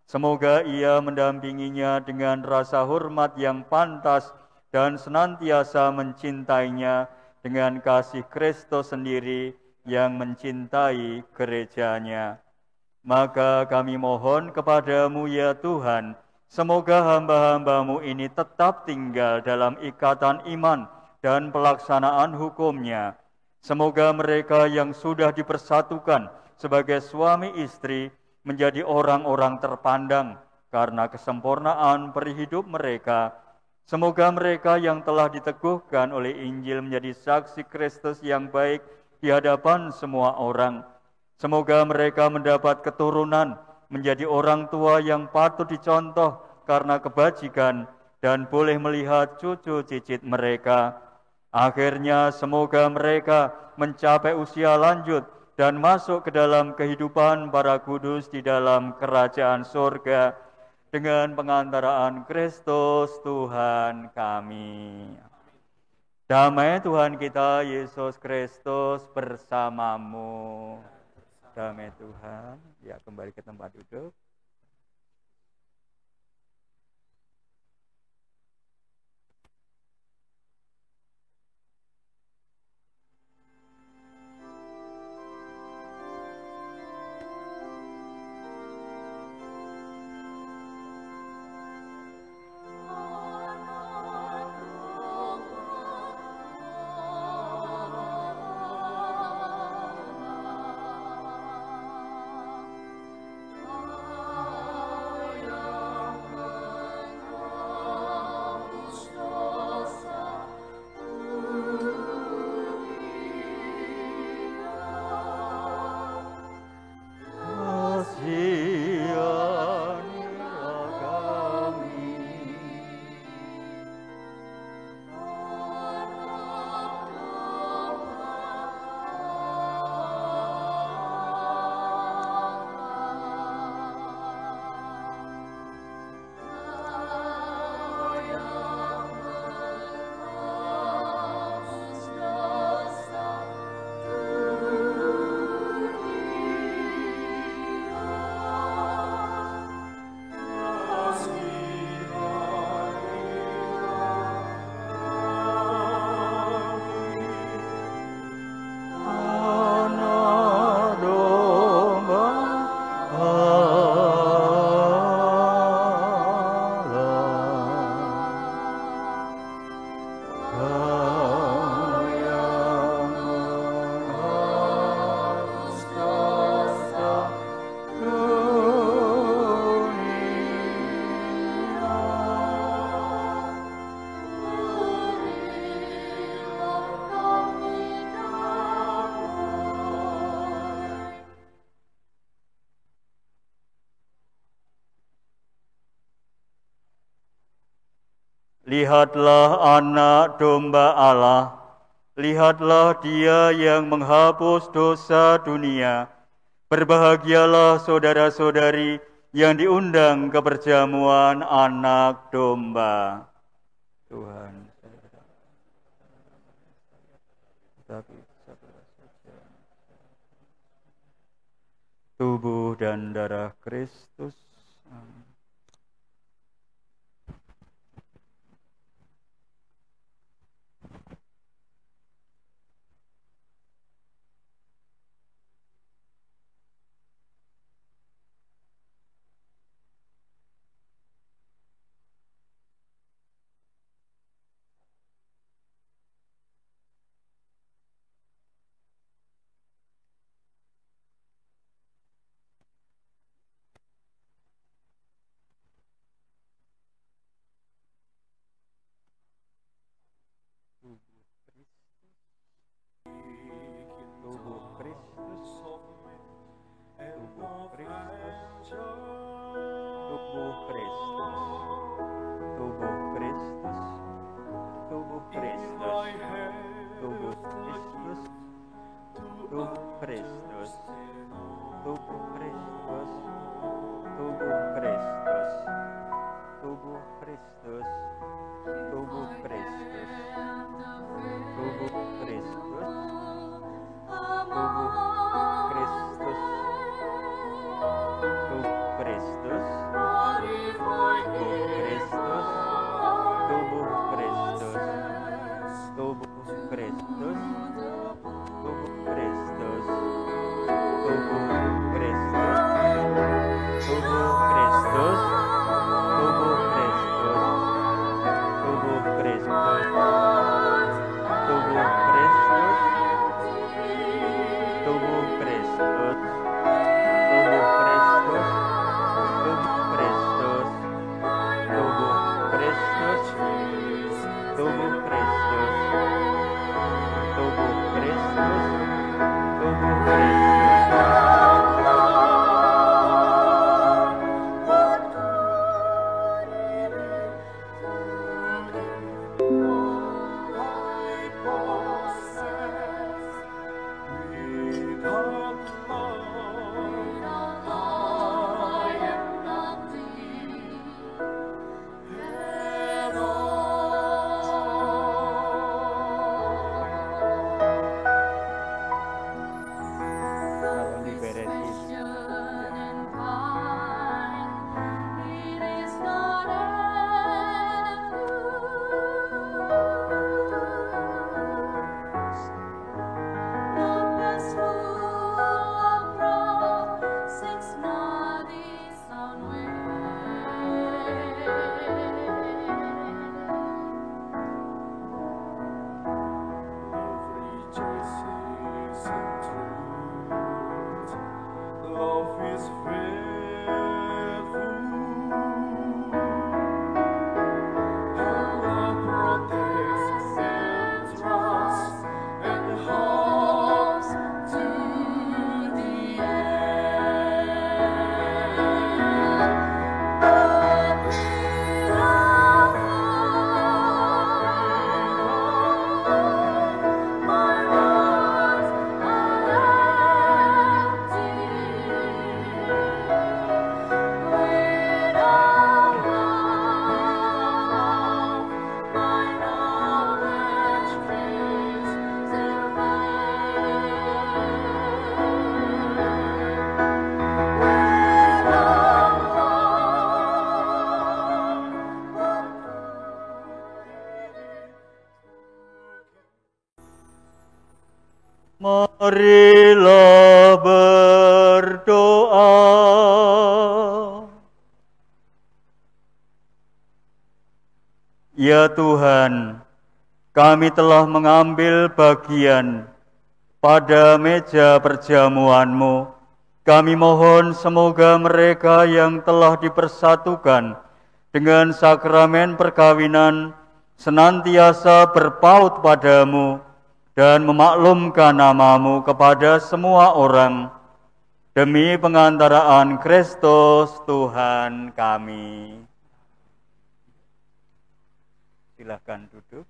Semoga ia mendampinginya dengan rasa hormat yang pantas dan senantiasa mencintainya dengan kasih Kristus sendiri yang mencintai gerejanya. Maka kami mohon kepada-Mu ya Tuhan, semoga hamba-hamba-Mu ini tetap tinggal dalam ikatan iman dan pelaksanaan hukum-Nya. Semoga mereka yang sudah dipersatukan sebagai suami istri menjadi orang-orang terpandang karena kesempurnaan perihidup mereka. Semoga mereka yang telah diteguhkan oleh Injil menjadi saksi Kristus yang baik di hadapan semua orang. Semoga mereka mendapat keturunan, menjadi orang tua yang patut dicontoh karena kebajikan, dan boleh melihat cucu cicit mereka. Akhirnya semoga mereka mencapai usia lanjut dan masuk ke dalam kehidupan para kudus di dalam kerajaan surga dengan pengantaraan Kristus Tuhan kami. Damai Tuhan kita Yesus Kristus bersamamu. Damai Tuhan. Ya, kembali ke tempat duduk. Oh Lihatlah anak domba Allah, lihatlah Dia yang menghapus dosa dunia. Berbahagialah saudara-saudari yang diundang ke perjamuan anak domba. Tuhan, tubuh dan darah Kristus. Amin. Marilah berdoa. Ya Tuhan, kami telah mengambil bagian pada meja perjamuan-Mu. Kami mohon semoga mereka yang telah dipersatukan dengan sakramen perkawinan senantiasa berpaut padamu dan memaklumkan nama-Mu kepada semua orang, demi pengantaraan Kristus Tuhan kami. Silahkan duduk.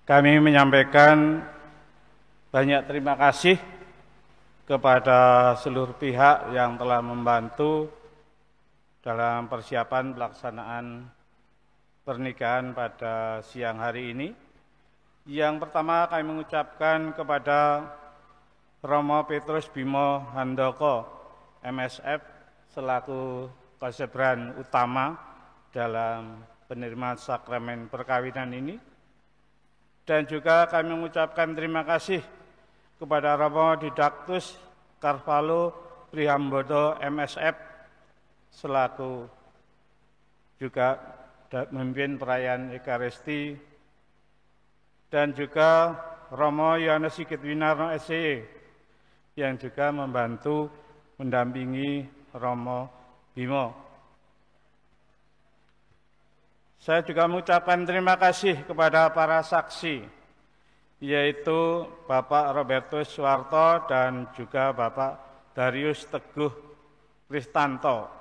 Kami menyampaikan banyak terima kasih kepada seluruh pihak yang telah membantu dalam persiapan pelaksanaan pernikahan pada siang hari ini. Yang pertama kami mengucapkan kepada Romo Petrus Bimo Handoko, MSF, selaku konsebran utama dalam penerimaan sakramen perkawinan ini. Dan juga kami mengucapkan terima kasih kepada Romo Didaktus Carvalho Prihambodo, MSF, selaku juga memimpin perayaan Ekaristi, dan juga Romo Yohanes Sigit Winarno, SCE, yang juga membantu mendampingi Romo Bimo. Saya juga mengucapkan terima kasih kepada para saksi, yaitu Bapak Robertus Suwarto dan juga Bapak Darius Teguh Kristanto.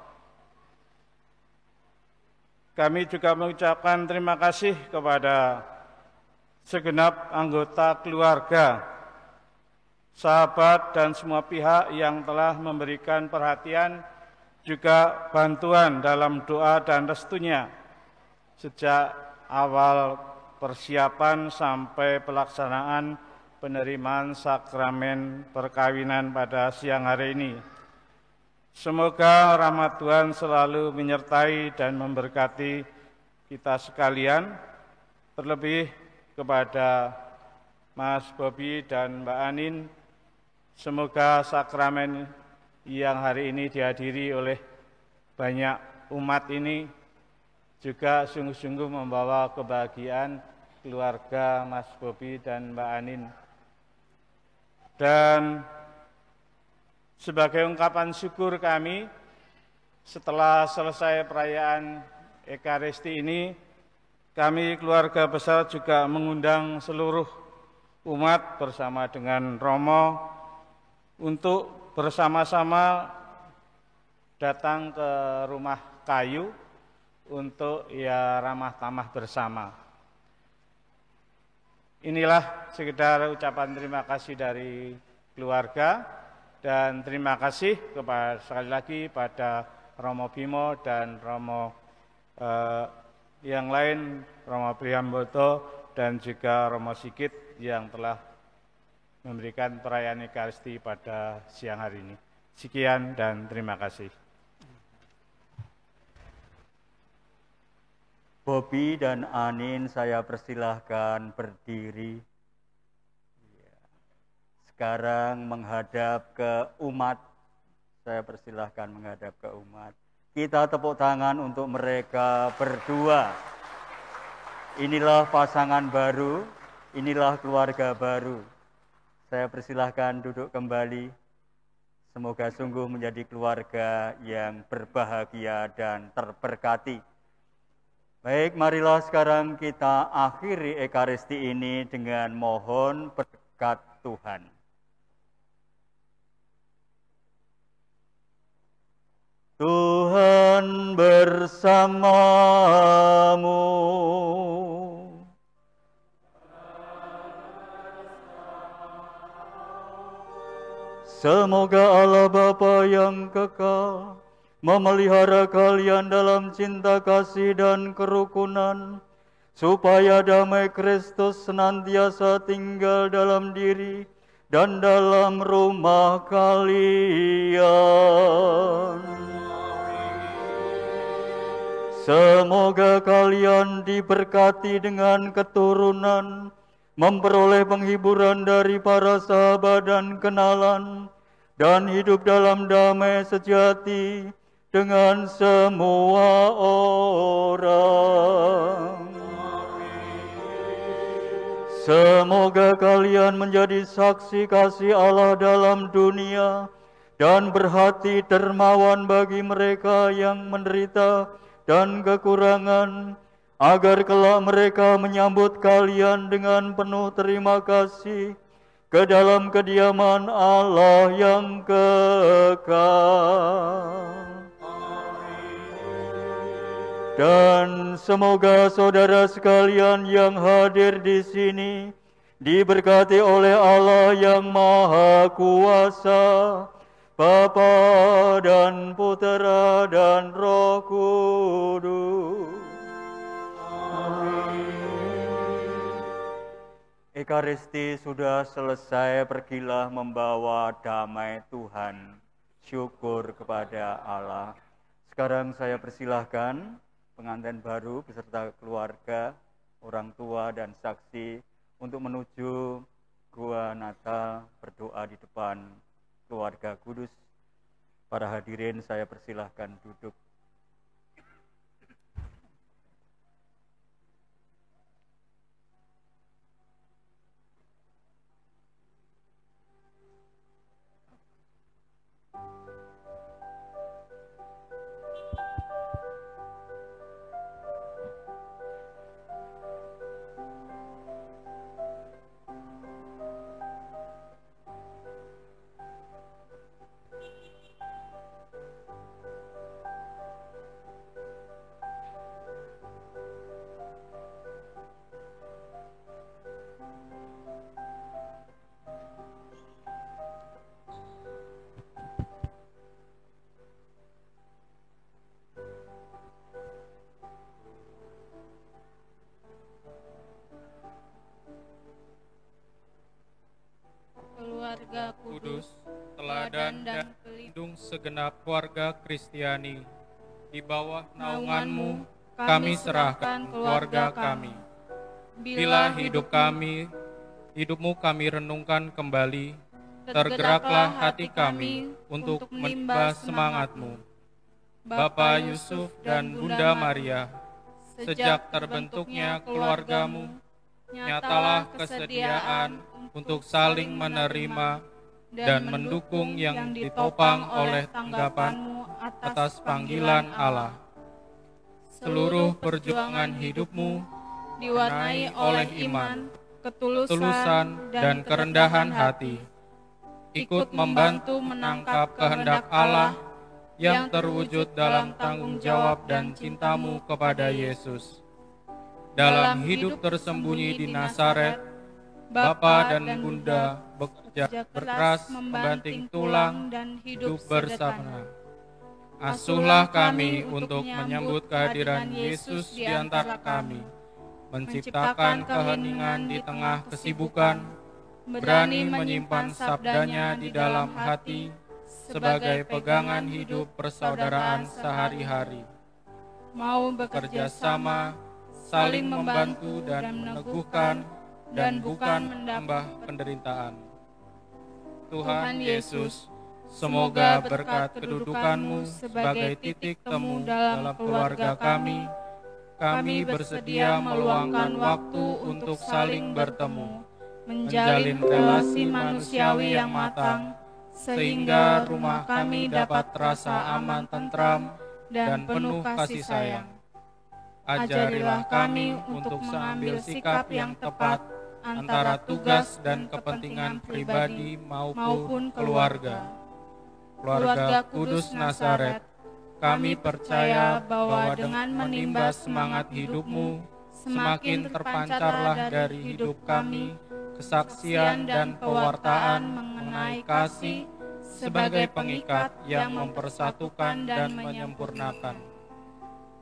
Kami juga mengucapkan terima kasih kepada segenap anggota keluarga, sahabat, dan semua pihak yang telah memberikan perhatian juga bantuan dalam doa dan restunya sejak awal persiapan sampai pelaksanaan penerimaan sakramen perkawinan pada siang hari ini. Semoga rahmat Tuhan selalu menyertai dan memberkati kita sekalian, terlebih kepada Mas Bobi dan Mbak Anin. Semoga sakramen yang hari ini dihadiri oleh banyak umat ini juga sungguh-sungguh membawa kebahagiaan keluarga Mas Bobi dan Mbak Anin. Dan sebagai ungkapan syukur kami, setelah selesai perayaan Ekaristi ini, kami keluarga besar juga mengundang seluruh umat bersama dengan Romo untuk bersama-sama datang ke rumah kayu untuk ramah tamah bersama. Inilah sekedar ucapan terima kasih dari keluarga, dan terima kasih sekali lagi pada Romo Bimo dan Romo yang lain, Romo Prihambodo dan juga Romo Sigit yang telah memberikan perayaan Ekaristi pada siang hari ini. Sekian dan terima kasih. Bobi dan Anin, saya persilahkan berdiri. Sekarang menghadap ke umat. Saya persilahkan menghadap ke umat. Kita tepuk tangan untuk mereka berdua. Inilah pasangan baru, inilah keluarga baru. Saya persilahkan duduk kembali. Semoga sungguh menjadi keluarga yang berbahagia dan terberkati. Baik, marilah sekarang kita akhiri Ekaristi ini dengan mohon berkat Tuhan. Tuhan bersamamu. Semoga Allah Bapa yang kekal memelihara kalian dalam cinta kasih dan kerukunan, supaya damai Kristus senantiasa tinggal dalam diri dan dalam rumah kalian. Semoga kalian diberkati dengan keturunan, memperoleh penghiburan dari para sahabat dan kenalan, dan hidup dalam damai sejati dengan semua orang. Semoga kalian menjadi saksi kasih Allah dalam dunia dan berhati dermawan bagi mereka yang menderita dan kekurangan, agar kelak mereka menyambut kalian dengan penuh terima kasih ke dalam kediaman Allah yang kekal. Dan semoga saudara sekalian yang hadir di sini diberkati oleh Allah yang Maha Kuasa, Bapa dan Putera dan Roh Kudus. Amin. Ekaristi sudah selesai, pergilah membawa damai Tuhan. Syukur kepada Allah. Sekarang saya persilahkan pengantin baru beserta keluarga, orang tua dan saksi untuk menuju Gua Natal berdoa di depan keluarga kudus. Para hadirin saya persilahkan duduk. Keluarga kudus, teladan dan pelindung segenap keluarga Kristiani. Di bawah naungan-Mu, kami serahkan keluarga kami. Bila hidupmu kami renungkan kembali, tergeraklah hati kami untuk menimba semangat-Mu. Bapa Yusuf dan Bunda Maria, sejak terbentuknya keluarga-Mu, nyatalah kesediaan untuk saling menerima dan mendukung yang ditopang oleh tanggapan-Mu atas panggilan Allah. Seluruh perjuangan hidup-Mu diwarnai oleh iman, ketulusan, dan kerendahan hati, ikut membantu menangkap kehendak Allah yang terwujud dalam tanggung jawab dan cinta-Mu kepada Yesus. Dalam hidup tersembunyi di Nazaret, Bapa dan Bunda bekerja keras membanting tulang dan hidup bersama. Asuhlah kami untuk menyambut kehadiran Yesus di antara kami, menciptakan keheningan di tengah kesibukan, berani menyimpan sabdanya di dalam hati sebagai pegangan hidup persaudaraan sehari-hari. Mau bekerja sama, saling membantu dan meneguhkan, dan bukan menambah penderitaan. Tuhan Yesus, semoga berkat kedudukan-Mu sebagai titik temu dalam keluarga kami bersedia meluangkan waktu untuk saling bertemu, menjalin relasi manusiawi yang matang, sehingga rumah kami dapat terasa aman, tentram, dan penuh kasih sayang. Ajarilah kami untuk mengambil sikap yang tepat antara tugas dan kepentingan pribadi maupun keluarga. Keluarga Kudus Nazaret, kami percaya bahwa dengan menimba semangat hidup-Mu, semakin terpancarlah dari hidup kami kesaksian dan pewartaan mengenai kasih sebagai pengikat yang mempersatukan dan menyempurnakan.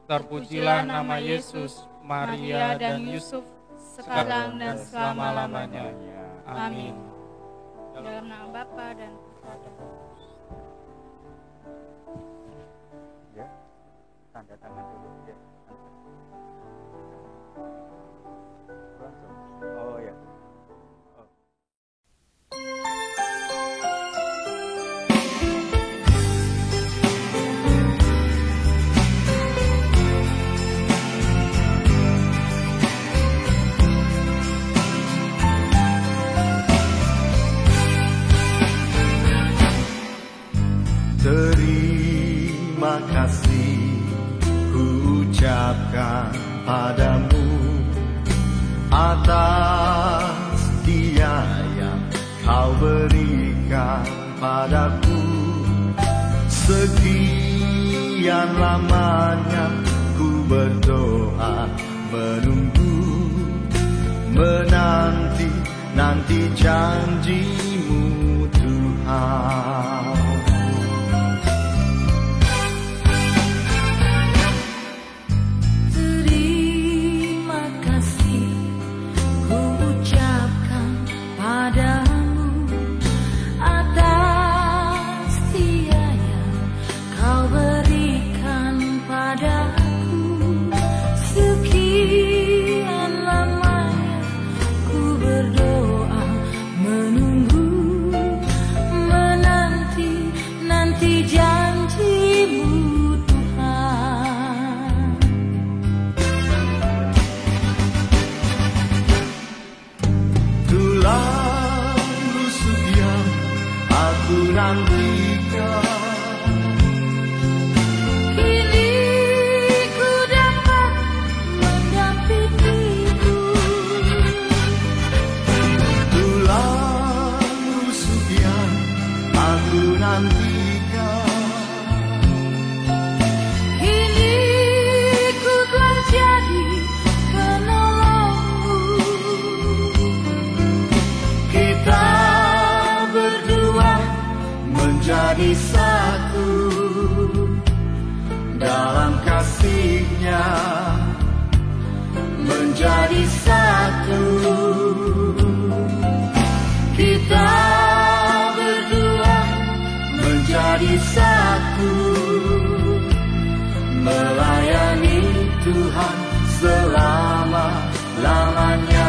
Terpujilah nama Yesus, Maria, dan Yusuf, sekarang dan selama-lamanya. Amin. Dalam nama Bapa dan Putra dan Roh Kudus. Ya, tanda tangan dulu ya. Oh ya. padamu atas dia yang kau berikan padaku. Sekian lamanya ku berdoa, menunggu, menanti janjimu Tuhan. Terima kasih ku ucapkan padamu atas setia yang kau berikan padaku. Sekian lamanya ku berdoa, menunggu, menanti janjimu Tuhan. Tulang rusuk yang aku nantikan, Kini ku dapat mendampingimu. tulang rusuk yang aku nantikan, Kini ku telah jadi penolongmu. kita berdua menjadi satu dalam kasih-Nya, menjadi satu. Kita berdua menjadi satu, melayani Tuhan selama-lamanya.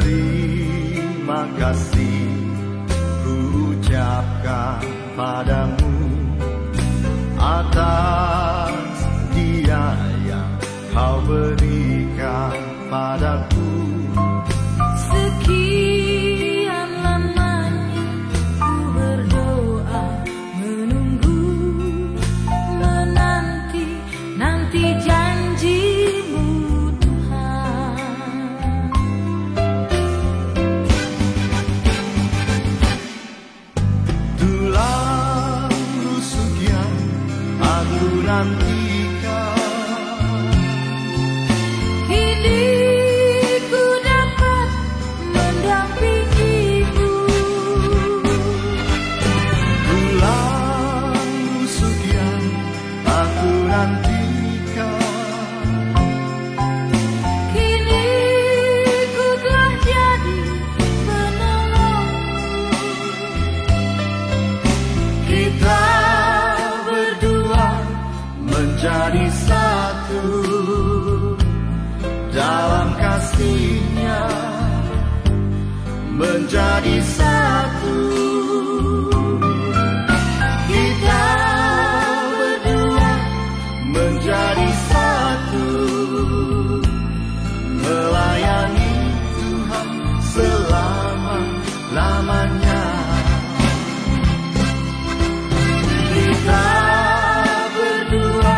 Terima kasih ku ucapkan padamu atas dia yang kau berikan padaku. Sekian lamanya ku berdoa, menunggu, menanti janjimu Tuhan. Tulang rusuk yang aku nantikan, Kini ku dapat mendampingimu. tulang rusuk yang aku nantikan, Kini ku telah jadi penolongmu. kita berdua menjadi satu dalam kasih-Nya, menjadi satu. Kita berdua menjadi satu, melayani Tuhan selama-lamanya. Kita berdua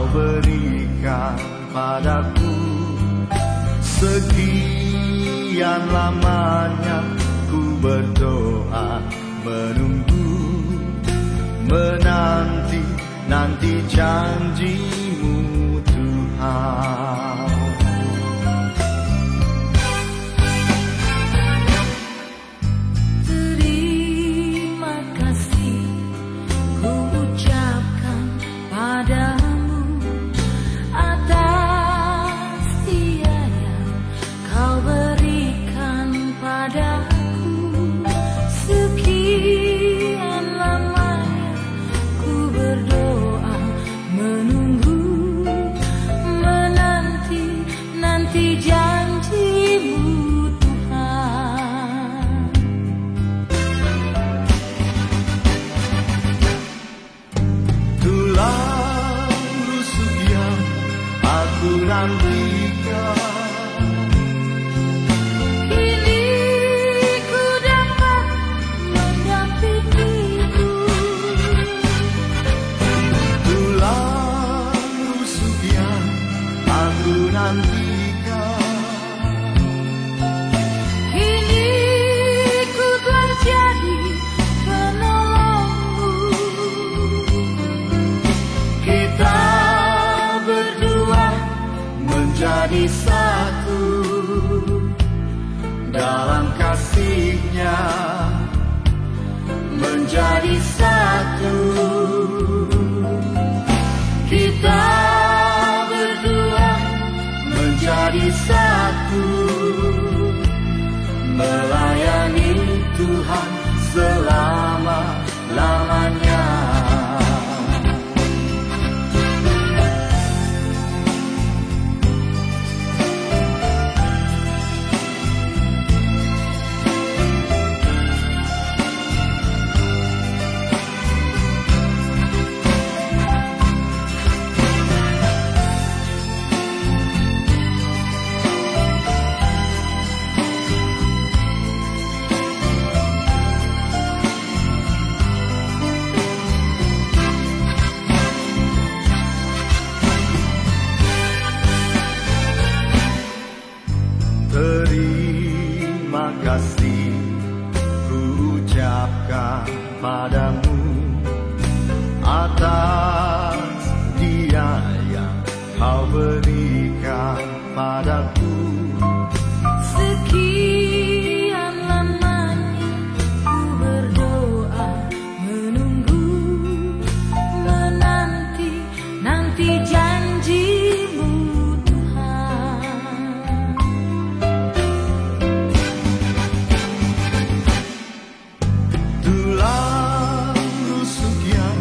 Kau berikan padaku. Sekian lamanya ku berdoa, menunggu, menanti janji-Mu Tuhan. Terima kasih ku ucapkan padamu atas setia yang Kau berikan padaku. Sekian lamanya ku berdoa, menunggu, menanti janji-Mu Tuhan. Tulang rusuk yang aku nantikan, Kini ku dapat mendampingimu. tulang rusuk yang aku nantikan. Kini ku telah jadi penolongmu. Kita berdua menjadi satu dalam kasih-Nya, menjadi satu. Kita berdua menjadi satu, melayani Tuhan selama-lamanya. Terima kasih ku ucapkan padamu atas dia yang Kau berikan padaku. Sekian lamanya ku berdoa, menunggu, menanti janji-Mu Tuhan. Tulang rusuk yang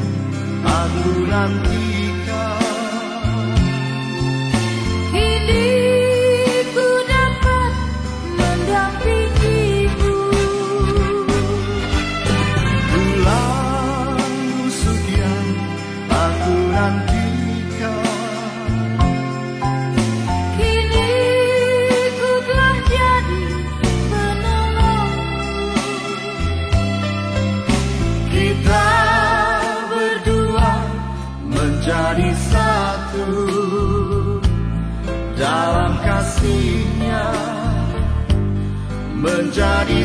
aku nantikan, Kini ku dapat mendampingimu. tulang rusuk yang aku nantikan. Kini ku telah jadi penolongmu. Kita berdua menjadi satu dalam kasih-Nya, menjadi